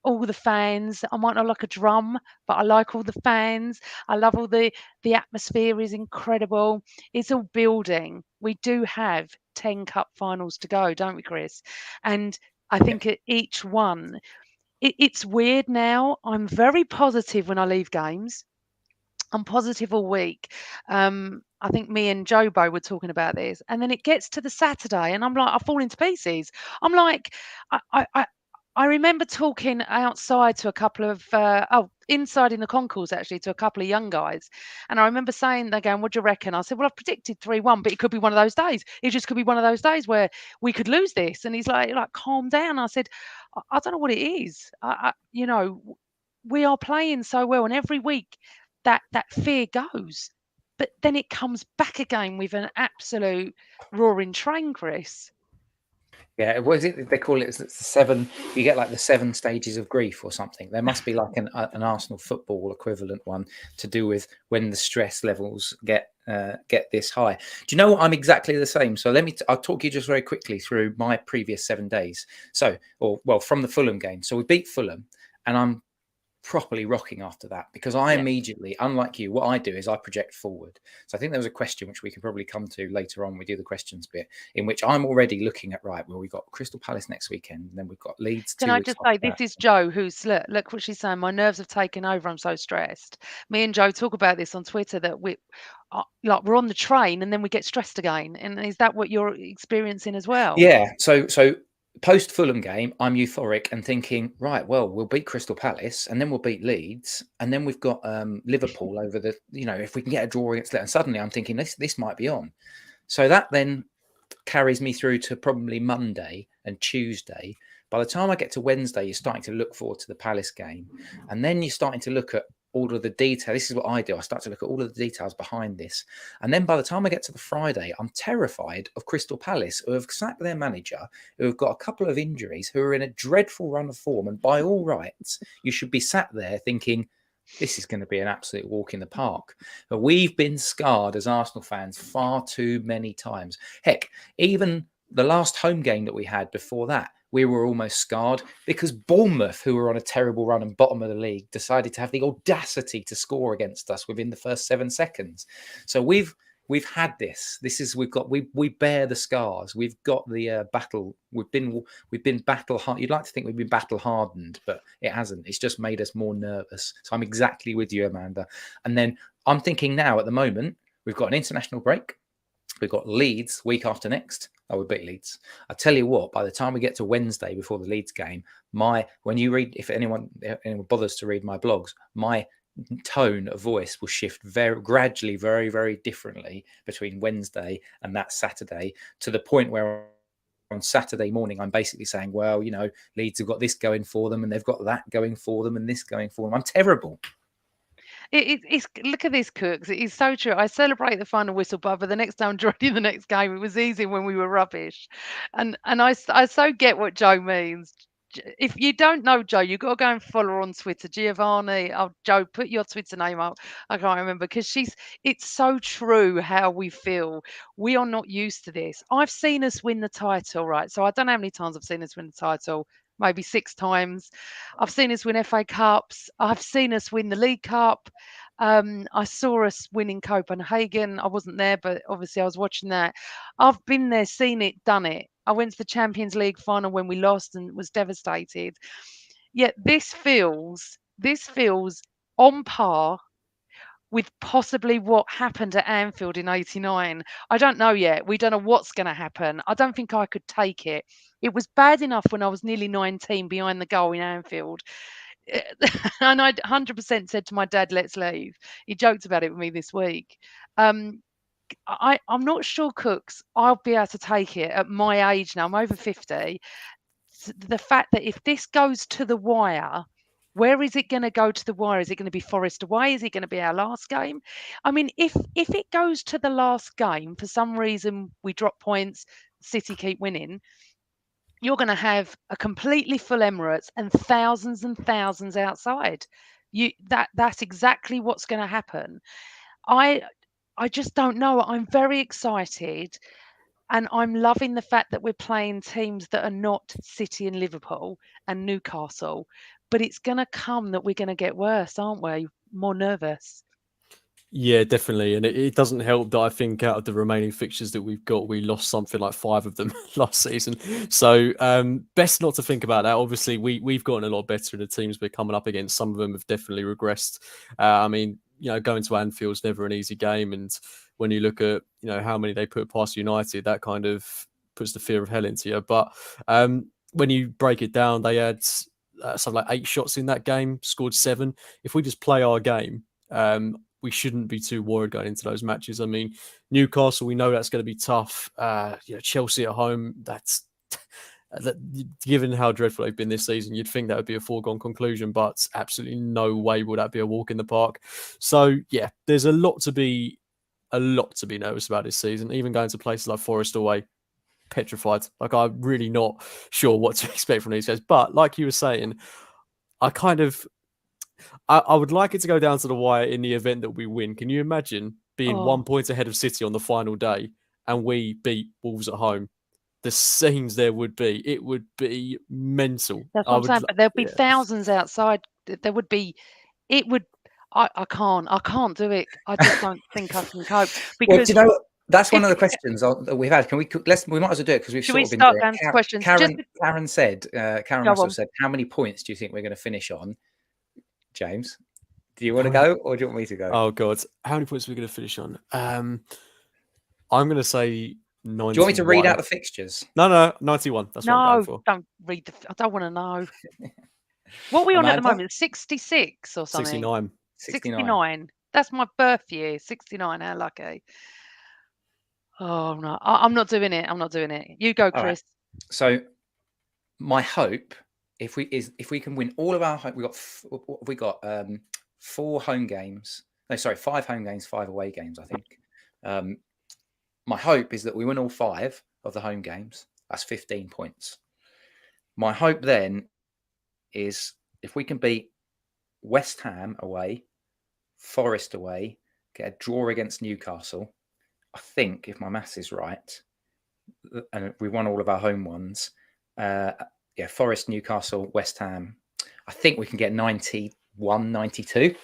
all the fans. I might not like a drum, but I like all the fans. I love all the atmosphere is incredible. It's all building. We do have 10 cup finals to go, don't we, Chris? And I Yeah. think at each one, it's weird now. I'm very positive when I leave games. I'm positive all week. I think me and Jobo were talking about this, and then it gets to the Saturday, and I'm like, I fall into pieces. I'm like, I, I, I I remember talking outside to a couple of, inside in the concourse actually to a couple of young guys, and I remember saying, they're going, "What do you reckon?" I said, "Well, I've predicted 3-1, but it could be one of those days. It just could be one of those days where we could lose this." And he's like, calm down. I said, I don't know what it is. We are playing so well, and every week that fear goes, but then it comes back again with an absolute roaring train, Chris. Yeah, what is it? They call it it's the seven. You get like the 7 stages of grief or something. There must be like an Arsenal football equivalent one to do with when the stress levels get this high. Do you know what? I'm exactly the same. So I'll talk you just very quickly through my previous 7 days. So, from the Fulham game. So we beat Fulham, and I'm properly rocking after that, because I Yeah. immediately, unlike you, what I do is I project forward. So I think there was a question which we can probably come to later on. We do the questions bit, in which I'm already looking at, right, well, we've got Crystal Palace next weekend, and then we've got Leeds Can 2 I weeks just say, after this that. is Joe, who's look what she's saying. My nerves have taken over. I'm so stressed. Me and Joe talk about this on Twitter, that we're on the train and then we get stressed again. And is that what you're experiencing as well? Yeah, so post Fulham game, I'm euphoric and thinking, right, well, we'll beat Crystal Palace, and then we'll beat Leeds, and then we've got Liverpool over the, if we can get a draw against that, and suddenly I'm thinking this might be on. So that then carries me through to probably Monday and Tuesday. By the time I get to Wednesday, you're starting to look forward to the Palace game, and then you're starting to look at all of the detail. This is what I do. I start to look at all of the details behind this. And then by the time I get to the Friday, I'm terrified of Crystal Palace, who have sacked their manager, who have got a couple of injuries, who are in a dreadful run of form. And by all rights, you should be sat there thinking, this is going to be an absolute walk in the park. But we've been scarred as Arsenal fans far too many times. Heck, even the last home game that we had before that, we were almost scarred because Bournemouth, who were on a terrible run and bottom of the league, decided to have the audacity to score against us within the first 7 seconds. So we've had this. We bear the scars. We've got the battle. We've been battle hard. You'd like to think we've been battle hardened, but it hasn't. It's just made us more nervous. So I'm exactly with you, Amanda. And then I'm thinking now, at the moment, we've got an international break. We've got Leeds week after next. Oh, we beat Leeds. I tell you what, by the time we get to Wednesday before the Leeds game, when you read, if anyone bothers to read my blogs, my tone of voice will shift very gradually, very, very differently between Wednesday and that Saturday, to the point where on Saturday morning I'm basically saying, well, Leeds have got this going for them, and they've got that going for them, and this going for them. I'm terrible. It's look at this, Cooks. It is so true. I celebrate the final whistle, but the next time joining the next game, it was easy when we were rubbish, and I so get what Joe means. If you don't know Joe, you've got to go and follow her on Twitter, Giovanni. Oh, Joe, put your Twitter name up. I can't remember, because it's so true how we feel. We are not used to this. I've seen us win the title, right? So I don't know how many times I've seen us win the title. Maybe 6 times. I've seen us win FA Cups. I've seen us win the League Cup. I saw us win in Copenhagen. I wasn't there, but obviously I was watching that. I've been there, seen it, done it. I went to the Champions League final when we lost and was devastated. Yet this feels on par with possibly what happened at Anfield in '89. I don't know yet. We don't know what's going to happen. I don't think I could take it. It was bad enough when I was nearly 19 behind the goal in Anfield. And I 100% said to my dad, let's leave. He joked about it with me this week. I'm not sure, Cooks, I'll be able to take it at my age now. I'm over 50. The fact that if this goes to the wire, where is it going to go to the wire? Is it going to be Forest away? Is it going to be our last game? I mean, if it goes to the last game, for some reason we drop points, City keep winning, you're going to have a completely full Emirates and thousands outside. That's exactly what's going to happen. I I just don't know. I'm very excited. And I'm loving the fact that we're playing teams that are not City and Liverpool and Newcastle. But it's going to come that we're going to get worse, aren't we? More nervous. Yeah, definitely. And it doesn't help that I think out of the remaining fixtures that we've got, we lost something like 5 of them last season. So best not to think about that. Obviously, we've gotten a lot better in the teams we're coming up against. Some of them have definitely regressed. I mean, going to Anfield's never an easy game. And when you look at, how many they put past United, that kind of puts the fear of hell into you. But when you break it down, they had something like 8 shots in that game, scored 7. If we just play our game, we shouldn't be too worried going into those matches. I mean, Newcastle, we know that's going to be tough. Chelsea at home, that's given how dreadful they've been this season, you'd think that would be a foregone conclusion, but absolutely no way would that be a walk in the park. So yeah, there's a lot to be nervous about this season. Even going to places like Forest away, petrified. Like, I'm really not sure what to expect from these guys. But like you were saying, I would like it to go down to the wire in the event that we win. Can you imagine being 1 point ahead of City on the final day and we beat Wolves at home? The scenes there would be. It would be mental. That's what I'm saying. But there'll be thousands outside. There would be. It would. I can't do it. I just don't think I can cope. Because that's one of the questions that we've had. We might as well do it because we've sort of been doing it. Questions. Karen said, Karen Russell said, how many points do you think we're going to finish on? James, do you want to go or do you want me to go? Oh God, how many points are we going to finish on? I'm going to say 91. Do you want me to read out the fixtures? No, 91. That's what I'm going for. Don't read I don't want to know. What are we on at the moment? 66 or something? 69. That's my birth year. 69. How lucky. Oh no, I'm not doing it. You go, Chris. Right. So my hope, if we can win all of our home, we got 4 home games. No, sorry, 5 home games, 5 away games. I think. My hope is that we win all 5 of the home games. That's 15 points. My hope then is if we can beat West Ham away, Forest away, get a draw against Newcastle. I think if my maths is right, and we won all of our home ones. Forest, Newcastle, West Ham. I think we can get 91, 92.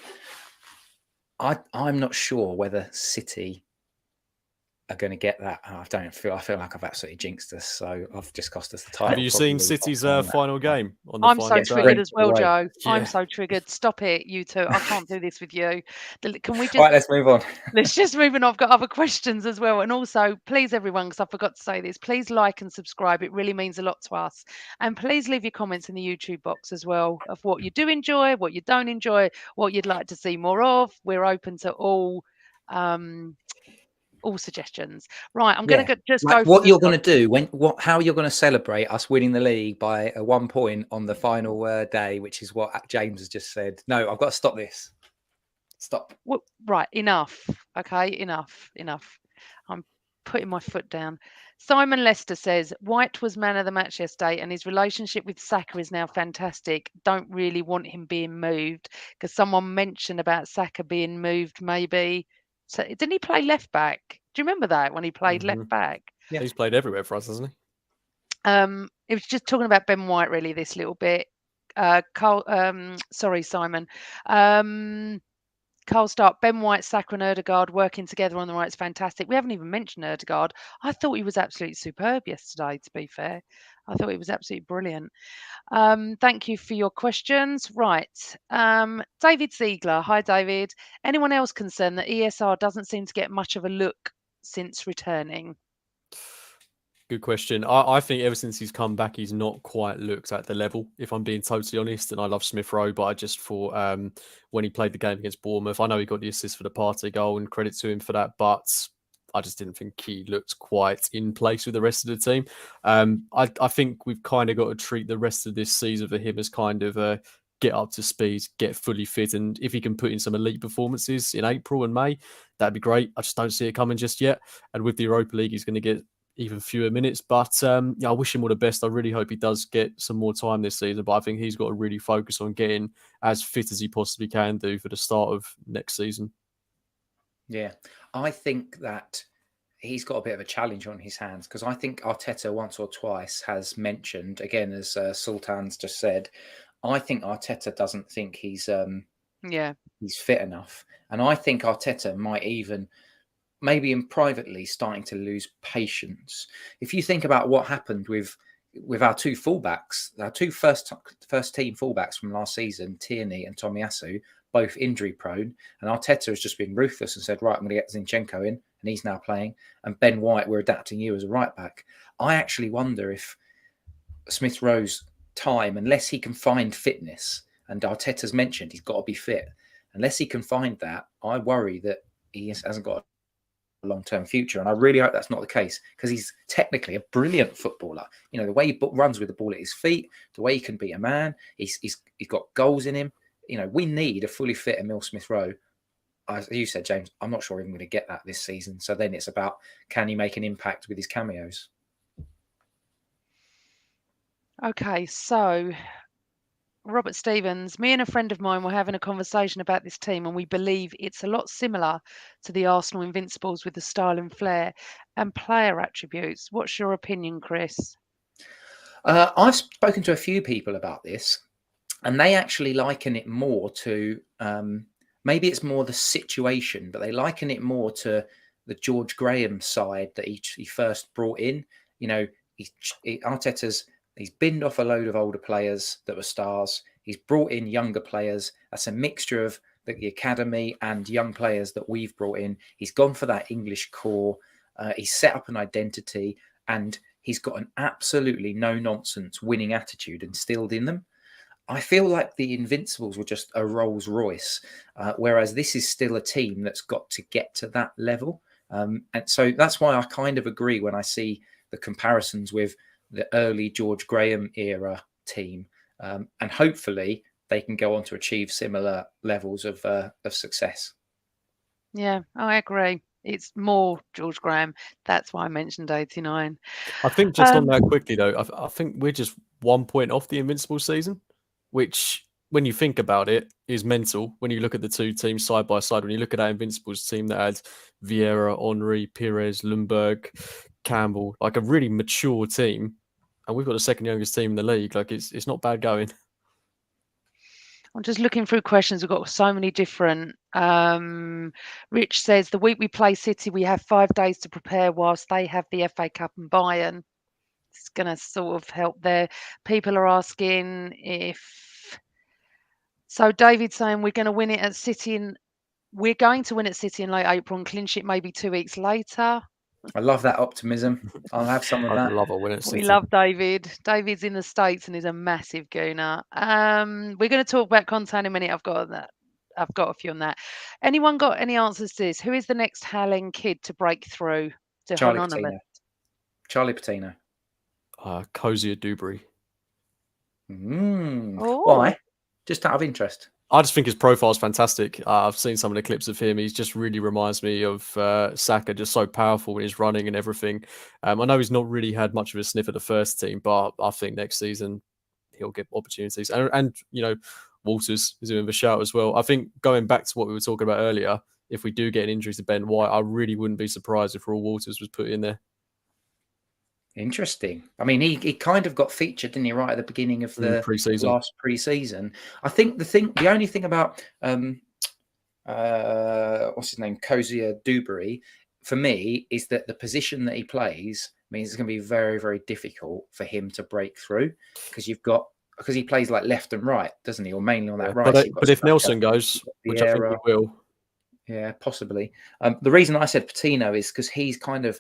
I'm not sure whether City are going to get that. I feel like I've absolutely jinxed us. So I've just cost us the title. Have you seen City's final game? I'm so triggered as well, Joe. Yeah. I'm so triggered. Stop it, you two. I can't do this with you. Can we just... Right, let's move on. Let's just move on. I've got other questions as well. And also, please, everyone, because I forgot to say this, please like and subscribe. It really means a lot to us. And please leave your comments in the YouTube box as well of what you do enjoy, what you don't enjoy, what you'd like to see more of. We're open to all suggestions. Right, I'm going to just go. What you're going to do how you're going to celebrate us winning the league by 1 point on the final day, which is what James has just said. No, I've got to stop this. Stop. Well, right, enough. Okay, enough. I'm putting my foot down. Simon Lester says White was man of the match yesterday, and his relationship with Saka is now fantastic. Don't really want him being moved because someone mentioned about Saka being moved, maybe. So didn't he play left back? Do you remember that when he played left back? Yeah, he's played everywhere for us, hasn't he? It was just talking about Ben White really this little bit. Sorry, Simon. Carl Stark, Ben White, Saka and Ødegaard working together on the right is fantastic. We haven't even mentioned Ødegaard. I thought he was absolutely superb yesterday, to be fair. I thought he was absolutely brilliant. Thank you for your questions. Right. David Ziegler. Hi, David. Anyone else concerned that ESR doesn't seem to get much of a look since returning? Good question. I think ever since he's come back, he's not quite looked at the level, if I'm being totally honest. And I love Smith Rowe, but I just thought when he played the game against Bournemouth, I know he got the assist for the Partey goal and credit to him for that, but I just didn't think he looked quite in place with the rest of the team. I think we've kind of got to treat the rest of this season for him as kind of a get up to speed, get fully fit. And if he can put in some elite performances in April and May, that'd be great. I just don't see it coming just yet. And with the Europa League, he's going to get even fewer minutes. But I wish him all the best. I really hope he does get some more time this season. But I think he's got to really focus on getting as fit as he possibly can do for the start of next season. Yeah, I think that he's got a bit of a challenge on his hands, because I think Arteta once or twice has mentioned, again, as Sultan's just said, I think Arteta doesn't think Yeah. he's fit enough. And I think Arteta might even, maybe in privately, starting to lose patience. If you think about what happened with our two fullbacks, our two first team fullbacks from last season, Tierney and Tomiyasu, both injury prone, and Arteta has just been ruthless and said, right, I'm going to get Zinchenko in, and he's now playing, and Ben White, we're adapting you as a right back. I actually wonder if Smith Rowe's time, unless he can find fitness, and Arteta's mentioned he's got to be fit, unless he can find that, I worry that he hasn't got a long-term future. And I really hope that's not the case, because he's technically a brilliant footballer. You know, the way he runs with the ball at his feet, the way he can beat a man, he's got goals in him. You know, we need a fully fit Emile Smith Rowe. As you said, James, I'm not sure we're going to get that this season. So then it's about, can he make an impact with his cameos? Okay, so Robert Stevens, me and a friend of mine were having a conversation about this team, and we believe it's a lot similar to the Arsenal Invincibles with the style and flair and player attributes. What's your opinion, Chris? I've spoken to a few people about this, and they actually liken it more to, maybe it's more the situation, but they liken it more to the George Graham side that he first brought in. You know, Arteta's, he's binned off a load of older players that were stars. He's brought in younger players. That's a mixture of the academy and young players that we've brought in. He's gone for that English core. He's set up an identity, and he's got an absolutely no-nonsense winning attitude instilled in them. I feel like the Invincibles were just a Rolls Royce, whereas this is still a team that's got to get to that level. And so that's why I kind of agree when I see the comparisons with the early George Graham era team. And hopefully they can go on to achieve similar levels of success. Yeah, I agree. It's more George Graham. That's why I mentioned 89. I think just on that quickly though, I think we're just 1 point off the Invincible season, which, when you think about it, is mental. When you look at the two teams side by side, when you look at that Invincibles team that had Vieira, Henry, Pires, Lundberg, Campbell, like a really mature team, and we've got the second youngest team in the league. Like it's not bad going. I'm just looking through questions. We've got so many different. Rich says, the week we play City, we have 5 days to prepare whilst they have the FA Cup and Bayern. It's going to sort of help there. People are asking if. So David's saying we're going to win it at City, and we're going to win at City in late April and clinch it maybe 2 weeks later. I love that optimism. I'll have some of I'd that. love a win at City. We love David. David's in the States and is a massive gooner. We're going to talk about Conte in a minute. I've got a few on that. Anyone got any answers to this? Who is the next Howling kid to break through to Charlie Anonymous? Patino. Charlie Patino. Cozier Dewberry. Oh. Why? Just out of interest. I just think his profile is fantastic. I've seen some of the clips of him. He just really reminds me of Saka, just so powerful when he's running and everything. I know he's not really had much of a sniff at the first team, but I think next season he'll get opportunities. And you know, Walters is in the shout as well. I think going back to what we were talking about earlier, if we do get an injury to Ben White, I really wouldn't be surprised if Raul Walters was put in there. Interesting. I mean, he kind of got featured, didn't he, right at the beginning of the last pre-season. I think the only thing about what's his name, Cozier Dewberry, for me, is that the position that he plays means it's going to be very, very difficult for him to break through, because he plays like left and right, doesn't he, or mainly on that right. But if Nelson goes, which I think he will. Yeah, possibly. The reason I said Patino is because he's kind of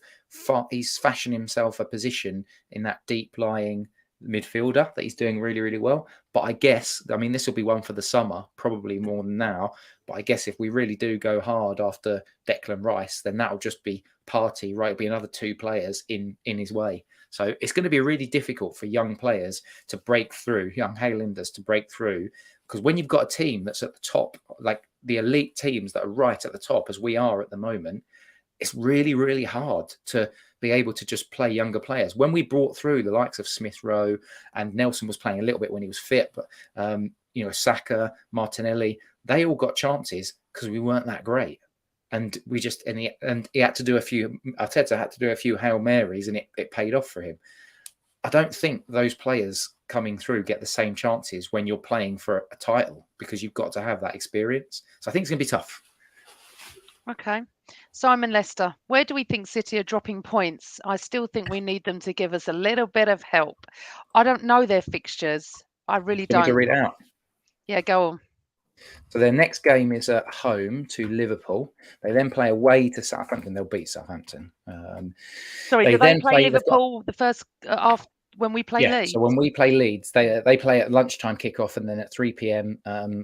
he's fashioned himself a position in that deep lying midfielder that he's doing really, really well. But I guess, I mean, this will be one for the summer, probably more than now. But I guess if we really do go hard after Declan Rice, then that'll just be Partey, right? It'll be another 2 players in his way. So it's going to be really difficult for young players to break through, young Highlanders to break through, because when you've got a team that's at the top, like the elite teams that are right at the top, as we are at the moment, it's really, really hard to be able to just play younger players. When we brought through the likes of Smith Rowe, and Nelson was playing a little bit when he was fit, but Saka, Martinelli, they all got chances because we weren't that great. and he had to do a few. Arteta had to do a few Hail Marys, and it paid off for him. I don't think those players coming through get the same chances when you're playing for a title, because you've got to have that experience. So I think it's going to be tough. Okay. Simon Lester, where do we think City are dropping points? I still think we need them to give us a little bit of help. I don't know their fixtures. I really Do you want me to don't. read it out? Yeah, go on. So their next game is at home to Liverpool. They then play away to Southampton. They'll beat Southampton. Sorry, They do they then play play. They've got Liverpool the first after when we play yeah. Leeds? So when we play Leeds, they play at lunchtime kickoff, and then at 3 p.m.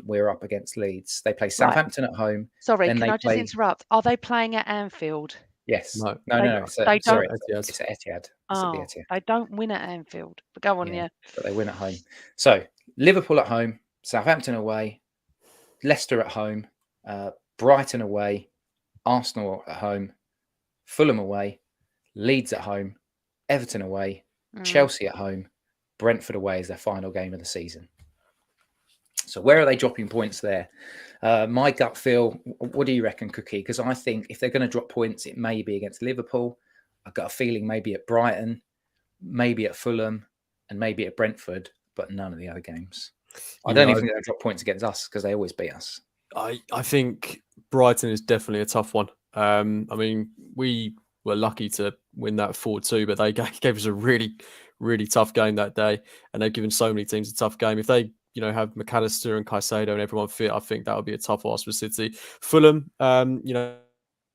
We're up against Leeds. They play Southampton at home. Sorry, then can they I just play. interrupt? Are they playing at Anfield? Yes. No. No. They Sorry, don't. it's at Etihad. It's at the Oh, Etihad. they don't win at Anfield. But go on, yeah. But they win at home. So Liverpool at home, Southampton away, Leicester at home, Brighton away, Arsenal at home, Fulham away, Leeds at home, Everton away, Chelsea at home, Brentford away is their final game of the season. So where are they dropping points there? My gut feel, what do you reckon, Cookie? Because I think if they're going to drop points, it may be against Liverpool. I've got a feeling maybe at Brighton, maybe at Fulham, and maybe at Brentford, but none of the other games. I don't even think they'll drop points against us, because they always beat us. I think Brighton is definitely a tough one. I mean, we were lucky to win that 4-2, but they gave us a really, really tough game that day, and they've given so many teams a tough game. If they, have McAllister and Caicedo and everyone fit, I think that would be a tough ask for City. Fulham,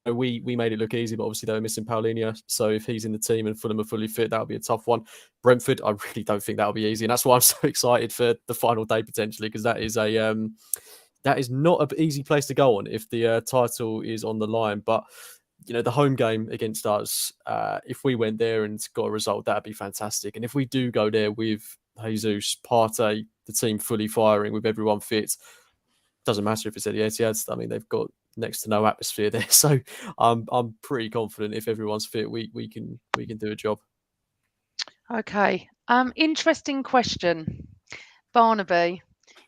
we made it look easy, but obviously they were missing Paulinho. So if he's in the team and Fulham are fully fit, that would be a tough one. Brentford, I really don't think that will be easy, and that's why I'm so excited for the final day potentially, because that is that is not an easy place to go on if the title is on the line. But the home game against us, if we went there and got a result, that'd be fantastic. And if we do go there with Jesus, Partey, the team fully firing, with everyone fit, doesn't matter if it's at the Etihad. I mean, they've got next to no atmosphere there, so I'm pretty confident if everyone's fit, we can do a job. Okay. Interesting question, Barnaby.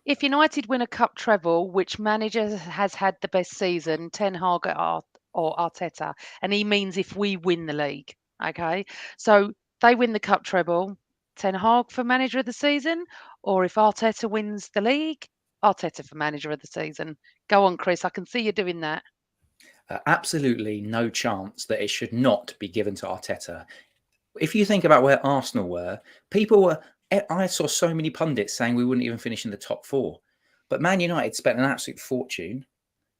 If United win a cup treble, which manager has had the best season, Ten Hag or Arteta? And he means if we win the league. Okay. So they win the cup treble, Ten Hag for manager of the season, or if Arteta wins the league, Arteta for manager of the season. Go on, Chris. I can see you doing that. Absolutely no chance that it should not be given to Arteta. If you think about where Arsenal were, I saw so many pundits saying we wouldn't even finish in the top 4. But Man United spent an absolute fortune.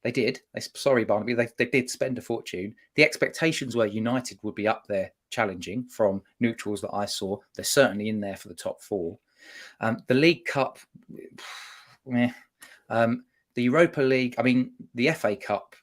They did. Sorry, Barnaby. They did spend a fortune. The expectations were United would be up there challenging from neutrals that I saw. They're certainly in there for the top 4. The League Cup, meh. The Europa League, I mean, the FA Cup,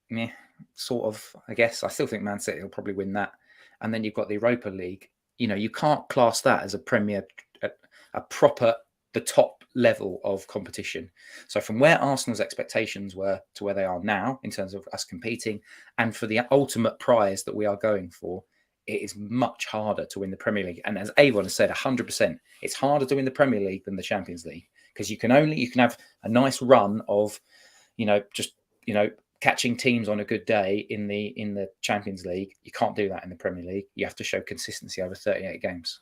meh, sort of, I guess. I still think Man City will probably win that. And then you've got the Europa League. You can't class that as a proper, the top level of competition. So from where Arsenal's expectations were to where they are now in terms of us competing, and for the ultimate prize that we are going for, it is much harder to win the Premier League. And as Avon has said, 100%, it's harder to win the Premier League than the Champions League, because you can have a nice run of, catching teams on a good day in the Champions League. You can't do that in the Premier League. You have to show consistency over 38 games.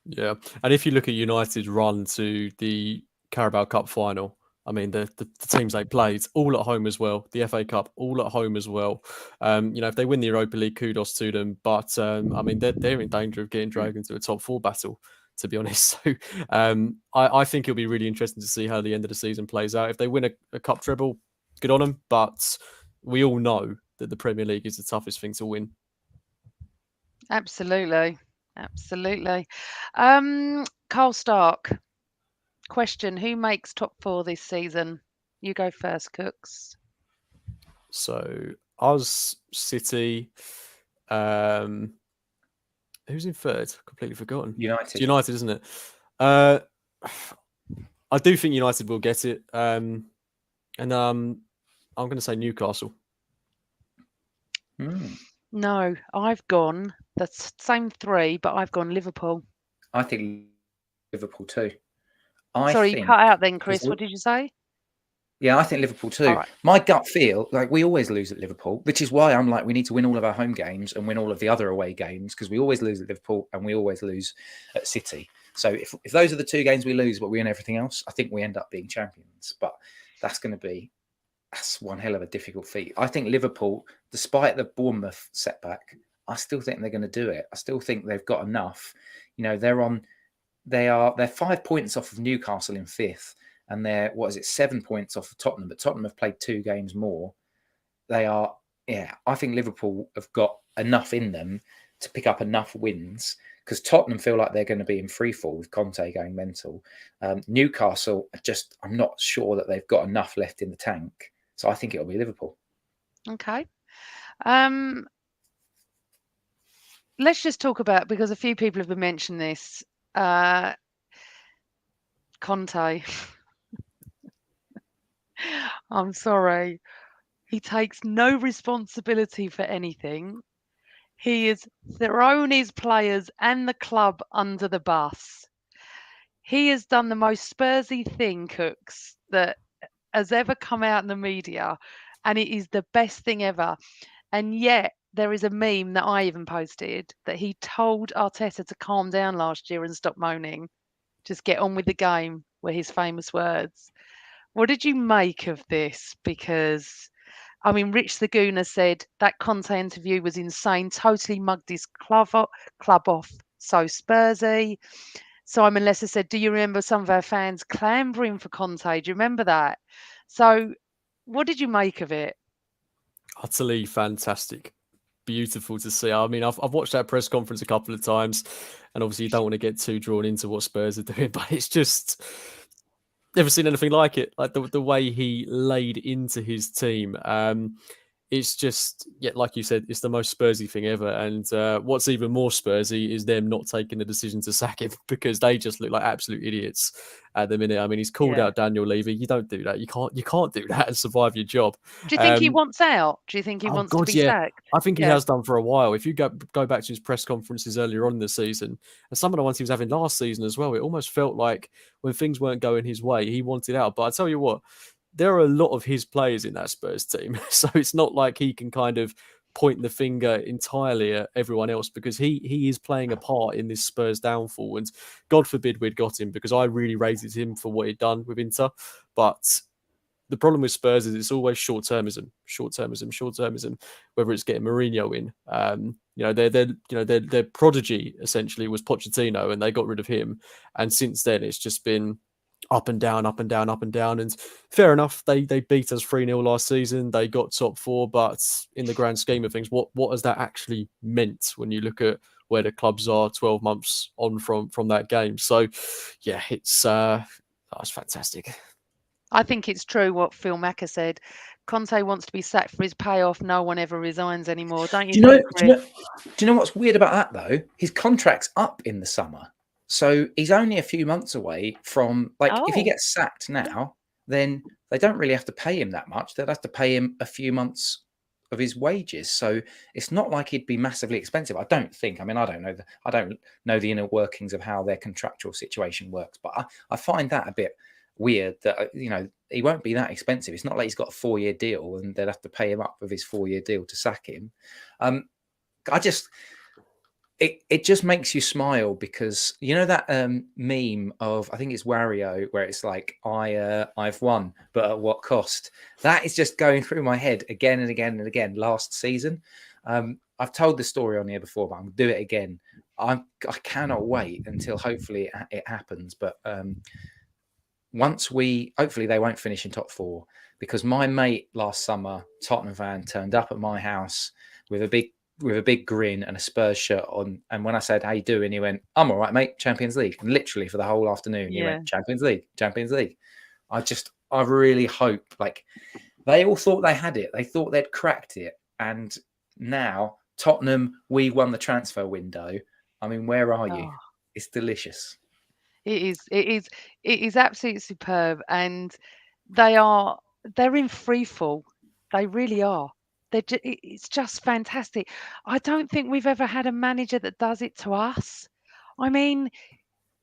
Yeah, and if you look at United's run to the Carabao Cup final, I mean, the teams they played, all at home as well. The FA Cup, all at home as well. If they win the Europa League, kudos to them. But, I mean, they're in danger of getting dragged into a top 4 battle, to be honest. So I think it'll be really interesting to see how the end of the season plays out. If they win a cup treble, good on them. But we all know that the Premier League is the toughest thing to win. Absolutely. Carl Stark. Question: who makes top 4 this season? You go first, Cooks. So us, City, who's in third? Completely forgotten. United. It's United, isn't it? I do think United will get it. And I'm going to say Newcastle. No, I've gone the same 3, but I've gone Liverpool. I think Liverpool too. Sorry, you cut out then, Chris. What did you say? Yeah, I think Liverpool too. All right. My gut feel, like we always lose at Liverpool, which is why I'm like, we need to win all of our home games and win all of the other away games, because we always lose at Liverpool and we always lose at City. So if those are the two games we lose, but we win everything else, I think we end up being champions. But that's one hell of a difficult feat. I think Liverpool, despite the Bournemouth setback, I still think they're going to do it. I still think they've got enough. You know, they're 5 points off of Newcastle in fifth. And they're 7 points off of Tottenham, but Tottenham have played 2 games more. I think Liverpool have got enough in them to pick up enough wins, because Tottenham feel like they're going to be in free fall with Conte going mental. Newcastle, I'm not sure that they've got enough left in the tank. So I think it'll be Liverpool. Okay. Let's just talk about, because a few people have been mentioning this, Conte. I'm sorry. He takes no responsibility for anything. He has thrown his players and the club under the bus. He has done the most Spursy thing, Cooks, that has ever come out in the media, and it is the best thing ever. And yet there is a meme that I even posted that he told Arteta to calm down last year and stop moaning. Just get on with the game, were his famous words. What did you make of this? Because, I mean, Rich the Gooner said that Conte interview was insane, totally mugged his club off, so Spursy. Simon Lesser said, do you remember some of our fans clambering for Conte? Do you remember that? So what did you make of it? Utterly fantastic. Beautiful to see. I mean, I've watched that press conference a couple of times, and obviously you don't want to get too drawn into what Spurs are doing, but it's just never seen anything like it. Like the way he laid into his team. It's just, yeah, like you said, it's the most Spursy thing ever. And what's even more Spursy is them not taking the decision to sack him, because they just look like absolute idiots at the minute. I mean, he's called out Daniel Levy. You don't do that. You can't do that and survive your job. Do you think he wants out? Do you think he wants to be sacked? I think he has done for a while. If you go back to his press conferences earlier on in the season, and some of the ones he was having last season as well, it almost felt like when things weren't going his way, he wanted out. But I tell you what, there are a lot of his players in that Spurs team. So it's not like he can kind of point the finger entirely at everyone else, because he is playing a part in this Spurs downfall. And God forbid we'd got him, because I really rated him for what he'd done with Inter. But the problem with Spurs is it's always short-termism, whether it's getting Mourinho in. Their prodigy essentially was Pochettino, and they got rid of him. And since then, it's just been up and down, up and down, up and down. And fair enough, they beat us 3-0 last season. They got top 4, but in the grand scheme of things, what has that actually meant when you look at where the clubs are 12 months on from that game? So, yeah, it's fantastic. I think it's true what Phil Macker said. Conte wants to be sacked for his payoff. No one ever resigns anymore. Don't you think, Chris? Do you know what's weird about that, though? His contract's up in the summer. So he's only a few months away from, if he gets sacked now, then they don't really have to pay him that much. They'll have to pay him a few months of his wages. So it's not like he'd be massively expensive, I don't think. I mean, I don't know the inner workings of how their contractual situation works, but I find that a bit weird that, he won't be that expensive. It's not like he's got a 4-year deal and they'll have to pay him up with his 4-year deal to sack him. It just makes you smile, because you know that meme of, I think it's Wario, where it's like, I've won, but at what cost? That is just going through my head again and again and again last season. I've told this story on here before, but I'm going to do it again. I cannot wait until hopefully it happens. But hopefully they won't finish in top 4, because my mate last summer, Tottenham fan, turned up at my house with a big grin and a Spurs shirt on. And when I said, how you doing? He went, I'm all right, mate. Champions League. And literally for the whole afternoon, he went, Champions League, Champions League. I really hope, they all thought they had it. They thought they'd cracked it. And now Tottenham, we won the transfer window. I mean, where are you? It's delicious. It is absolutely superb. And they're in free fall. They really are. It's just fantastic. I don't think we've ever had a manager that does it to us. I mean,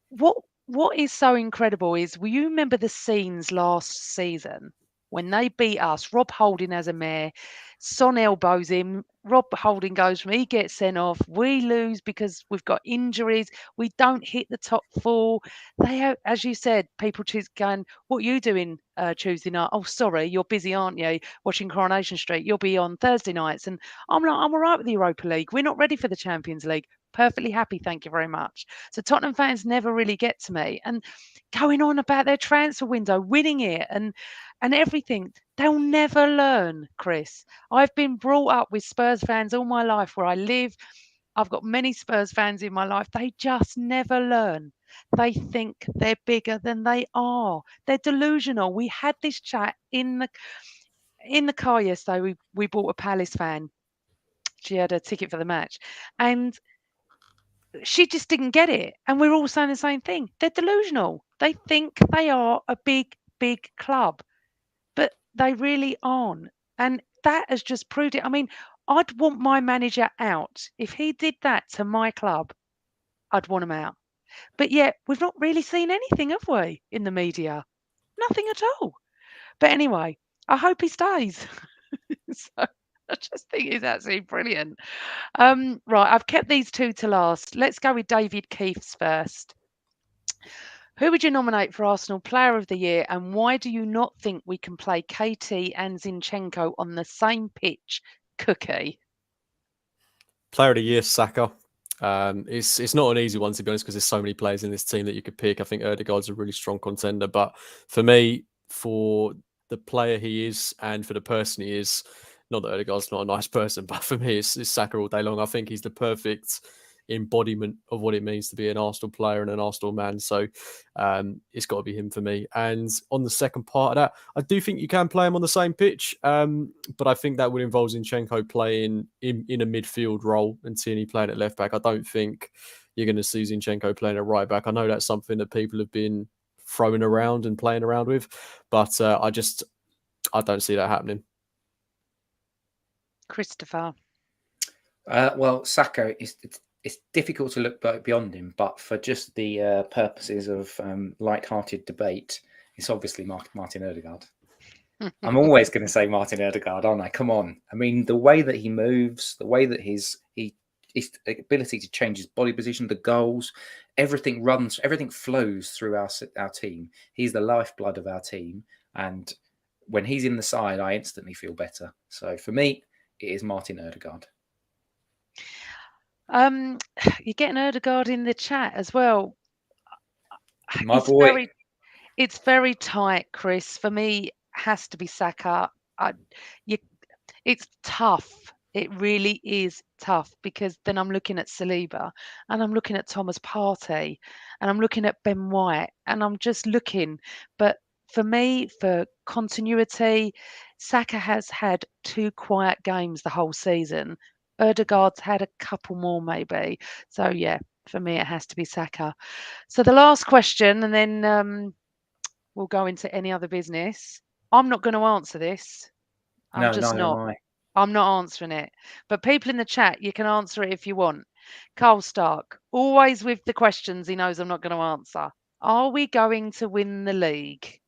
what is so incredible is, will you remember the scenes last season when they beat us, Rob Holding has a mare, Son elbows him, Rob Holding goes from he gets sent off, we lose because we've got injuries, we don't hit the top four. They have, as you said, people choose going, what are you doing Tuesday night? Oh, sorry, you're busy, aren't you? Watching Coronation Street. You'll be on Thursday nights. And I'm like, I'm all right with the Europa League. We're not ready for the Champions League. Perfectly happy, thank you very much. So Tottenham fans never really get to me. And going on about their transfer window, winning it and everything, they'll never learn, Chris. I've been brought up with Spurs fans all my life where I live. I've got many Spurs fans in my life. They just never learn. They think they're bigger than they are. They're delusional. We had this chat in the car yesterday. We bought a Palace fan. She had a ticket for the match, and she just didn't get it. And we're all saying the same thing. They're delusional. They think they are a big, big club, but they really aren't. And that has just proved it. I mean, I'd want my manager out. If he did that to my club, I'd want him out. But yet, we've not really seen anything, have we, in the media? Nothing at all. But anyway, I hope he stays. So I just think he's absolutely brilliant. Right, I've kept these two to last. Let's go with David Keith's first. Who would you nominate for Arsenal Player of the Year, and why do you not think we can play KT and Zinchenko on the same pitch? Cookie. Player of the Year, Saka. It's not an easy one, to be honest, because there's so many players in this team that you could pick. I think Ødegaard's a really strong contender, but for me, for the player he is and for the person he is, not that Ødegaard's not a nice person, but for me, it's Saka all day long. I think he's the perfect embodiment of what it means to be an Arsenal player and an Arsenal man. So it's got to be him for me. And on the second part of that, I do think you can play him on the same pitch, but I think that would involve Zinchenko playing in a midfield role and Tierney playing at left back. I don't think you're going to see Zinchenko playing at right back. I know that's something that people have been throwing around and playing around with, but I don't see that happening. Christopher. Well, Saka it's difficult to look beyond him, but for just the purposes of light-hearted debate, it's obviously Martin Ødegaard. I'm always going to say Martin Ødegaard, aren't I? Come on. I mean, the way that he moves, the way that his ability to change his body position, the goals, everything flows through our team. He's the lifeblood of our team, and when he's in the side, I instantly feel better. So for me, it is Martin Ødegaard. You're getting Ødegaard in the chat as well. My boy. It's very tight, Chris. For me, has to be Saka. It's tough. It really is tough, because then I'm looking at Saliba and I'm looking at Thomas Partey and I'm looking at Ben White and I'm just looking. But for me, for continuity, Saka has had 2 quiet games the whole season. Ødegaard's had a couple more maybe. So yeah, for me it has to be Saka. So the last question, and then we'll go into any other business. I'm not going to answer this. I'm just not. I'm not answering it. But people in the chat, you can answer it if you want. Carl Stark, always with the questions he knows I'm not going to answer. Are we going to win the league?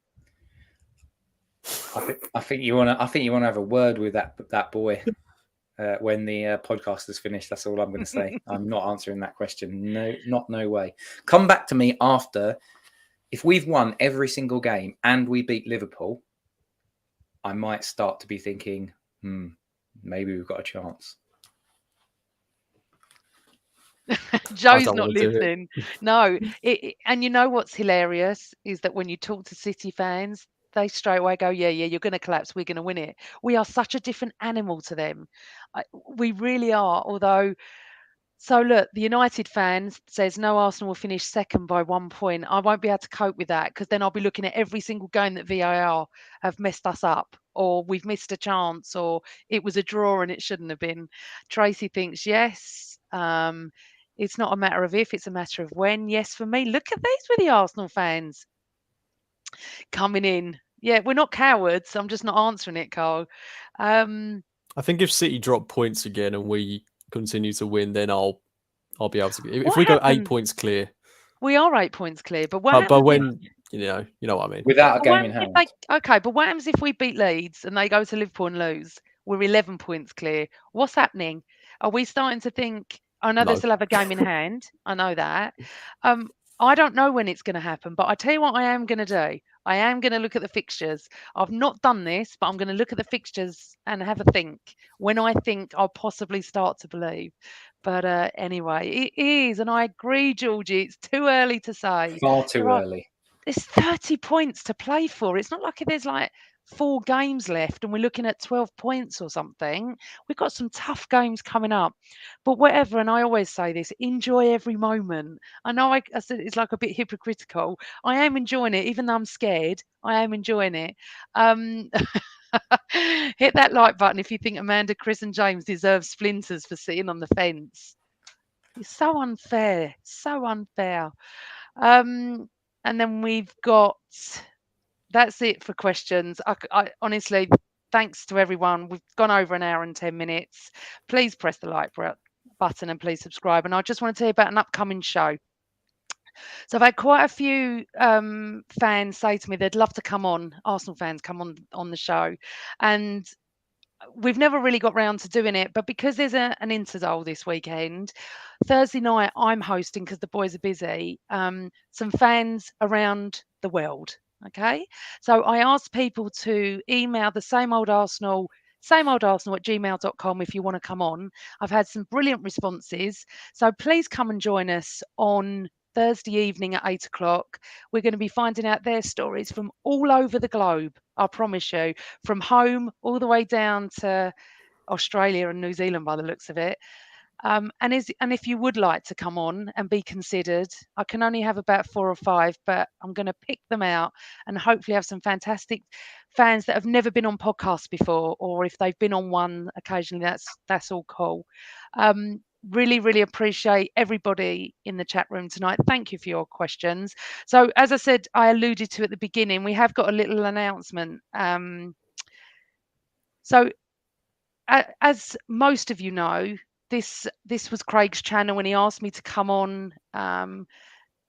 I think you want to have a word with that boy when the podcast is finished. That's all I'm going to say. I'm not answering that question. No way. Come back to me after. If we've won every single game and we beat Liverpool, I might start to be thinking, maybe we've got a chance. Joe's not listening. No. And you know what's hilarious is that when you talk to City fans, they straight away go, yeah, you're going to collapse. We're going to win it. We are such a different animal to them. We really are. Although, so look, the United fans says no, Arsenal will finish second by 1 point. I won't be able to cope with that, because then I'll be looking at every single game that VAR have messed us up, or we've missed a chance, or it was a draw and it shouldn't have been. Tracy thinks yes. It's not a matter of if, it's a matter of when. Yes, for me. Look at these with the Arsenal fans coming in. Yeah, we're not cowards. I'm just not answering it, Carl. I think if City drop points again and we continue to win, then I'll be able to. If we go 8 points clear, we are 8 points clear. But when You know what I mean. without a But what game in happens hand. but what happens if we beat Leeds and they go to Liverpool and lose? We're 11 points clear. What's happening? Are we starting to think, I know they No. still have a game in hand. I know that. Um, I don't know when it's going to happen, but I tell you what I am going to do. I am going to look at the fixtures. I've not done this, but I'm going to look at the fixtures and have a think when I think I'll possibly start to believe. But anyway, it is, and I agree, Georgie. It's too early to say. Far too There are early. There's 30 points to play for. It's not like there's like 4 games left and we're looking at 12 points or something. We've got some tough games coming up. But whatever, and I always say this, enjoy every moment. I know I said it's like a bit hypocritical. I am enjoying it, even though I'm scared. I am enjoying it. Um, hit that like button if you think Amanda, Chris, and James deserve splinters for sitting on the fence. It's so unfair. So unfair. Um, and then we've got that's it for questions. I honestly, thanks to everyone. We've gone over an hour and 10 minutes. Please press the like button and please subscribe. And I just want to tell you about an upcoming show. So I've had quite a few fans say to me they'd love to come on, Arsenal fans come on the show. And we've never really got round to doing it, but because there's an Interdole this weekend, Thursday night I'm hosting because the boys are busy. Some fans around the world. Okay, so I asked people to email the same old Arsenal at gmail.com if you want to come on. I've had some brilliant responses, so please come and join us on Thursday evening at 8 o'clock. We're going to be finding out their stories from all over the globe. I promise you, from home all the way down to Australia and New Zealand by the looks of it. And if you would like to come on and be considered, I can only have about 4 or 5, but I'm going to pick them out and hopefully have some fantastic fans that have never been on podcasts before, or if they've been on one occasionally, that's all cool. Really, really appreciate everybody in the chat room tonight. Thank you for your questions. So, as I said, I alluded to at the beginning, we have got a little announcement. So, as most of you know, this was Craig's channel when he asked me to come on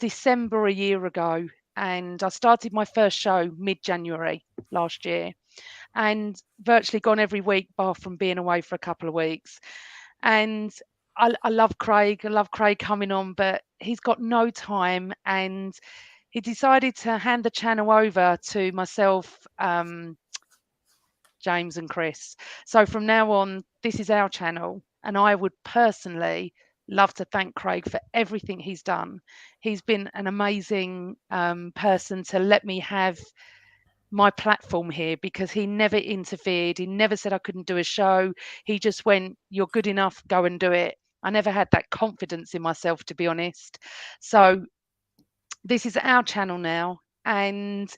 December a year ago, and I started my first show mid-January last year, and virtually gone every week, bar from being away for a couple of weeks. And I love Craig. I love Craig coming on, but he's got no time, and he decided to hand the channel over to myself, James and Chris. So from now on, this is our channel. And I would personally love to thank Craig for everything he's done. He's been an amazing person to let me have my platform here because he never interfered. He never said I couldn't do a show. He just went, "You're good enough, go and do it." I never had that confidence in myself, to be honest. So this is our channel now. And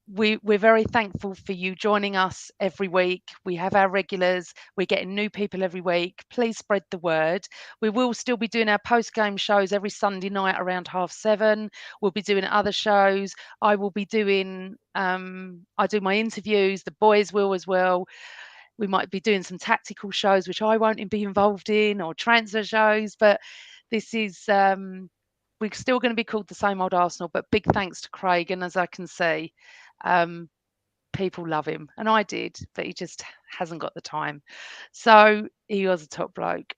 we're very thankful for you joining us every week. We have our regulars. We're getting new people every week. Please spread the word. We will still be doing our post-game shows every Sunday night around 7:30. We'll be doing other shows. I will be doing, I do my interviews. The boys will as well. We might be doing some tactical shows, which I won't be involved in, or transfer shows. But this is, we're still going to be called the same old Arsenal. But big thanks to Craig. And as I can see, people love him, and I did, but he just hasn't got the time. So he was a top bloke.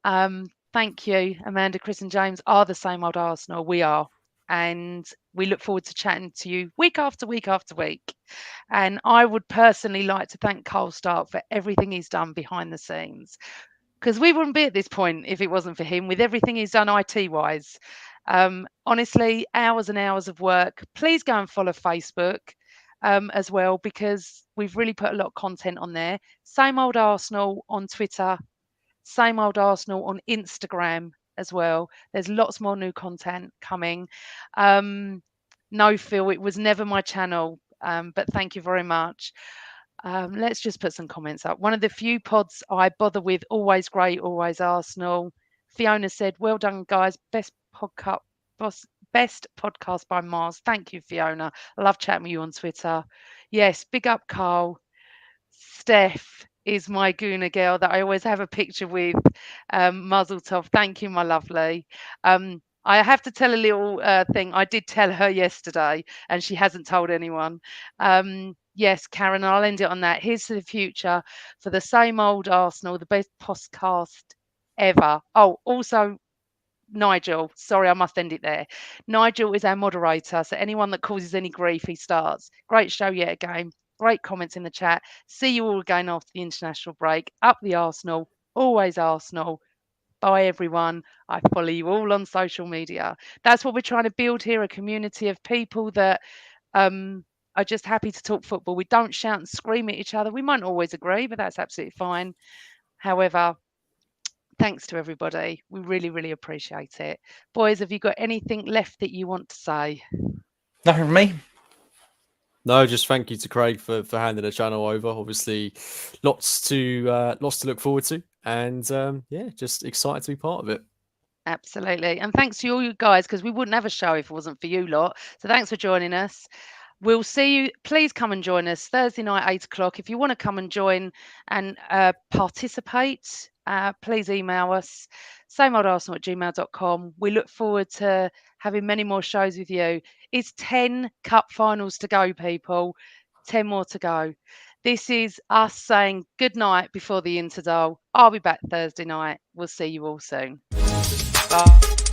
Thank you, Amanda, Chris, and James are the same old Arsenal. We are, and we look forward to chatting to you week after week after week. And I would personally like to thank Carl Stark for everything he's done behind the scenes, because we wouldn't be at this point if it wasn't for him with everything he's done IT wise. Honestly, hours and hours of work. Please go and follow Facebook as well, because we've really put a lot of content on there. Same old Arsenal on Twitter, same old Arsenal on Instagram as well. There's lots more new content coming. No, Phil, it was never my channel, but thank you very much. Let's just put some comments up. One of the few pods I bother with, always great, always Arsenal. Fiona said, "Well done, guys. Best podcast by Mars." Thank you, Fiona. I love chatting with you on Twitter. Yes, big up, Carl. Steph is my Guna girl that I always have a picture with. Muzzle top. Thank you, my lovely. I have to tell a little thing. I did tell her yesterday, and she hasn't told anyone. Yes, Karen, I'll end it on that. Here's to the future for the same old Arsenal, the best podcast ever. Oh, also, Nigel, sorry, I must end it there. Nigel is our moderator, so anyone that causes any grief, he starts. Great show yet again. Great comments in the chat. See you all again after the international break. Up the Arsenal, always Arsenal. Bye, everyone. I follow you all on social media. That's what we're trying to build here, a community of people that are just happy to talk football. We don't shout and scream at each other. We might not always agree, but that's absolutely fine. However, thanks to everybody. We really, really appreciate it. Boys, have you got anything left that you want to say? Nothing from me. No, just thank you to Craig for handing the channel over. Obviously, lots to look forward to, and yeah, just excited to be part of it. Absolutely. And thanks to all you guys, because we wouldn't have a show if it wasn't for you lot. So thanks for joining us. We'll see you. Please come and join us Thursday night, 8 o'clock. If you want to come and join and participate, please email us, sameoldarsenal@gmail.com. We look forward to having many more shows with you. It's 10 cup finals to go, people. 10 more to go. This is us saying good night before the Interdale. I'll be back Thursday night. We'll see you all soon. Bye.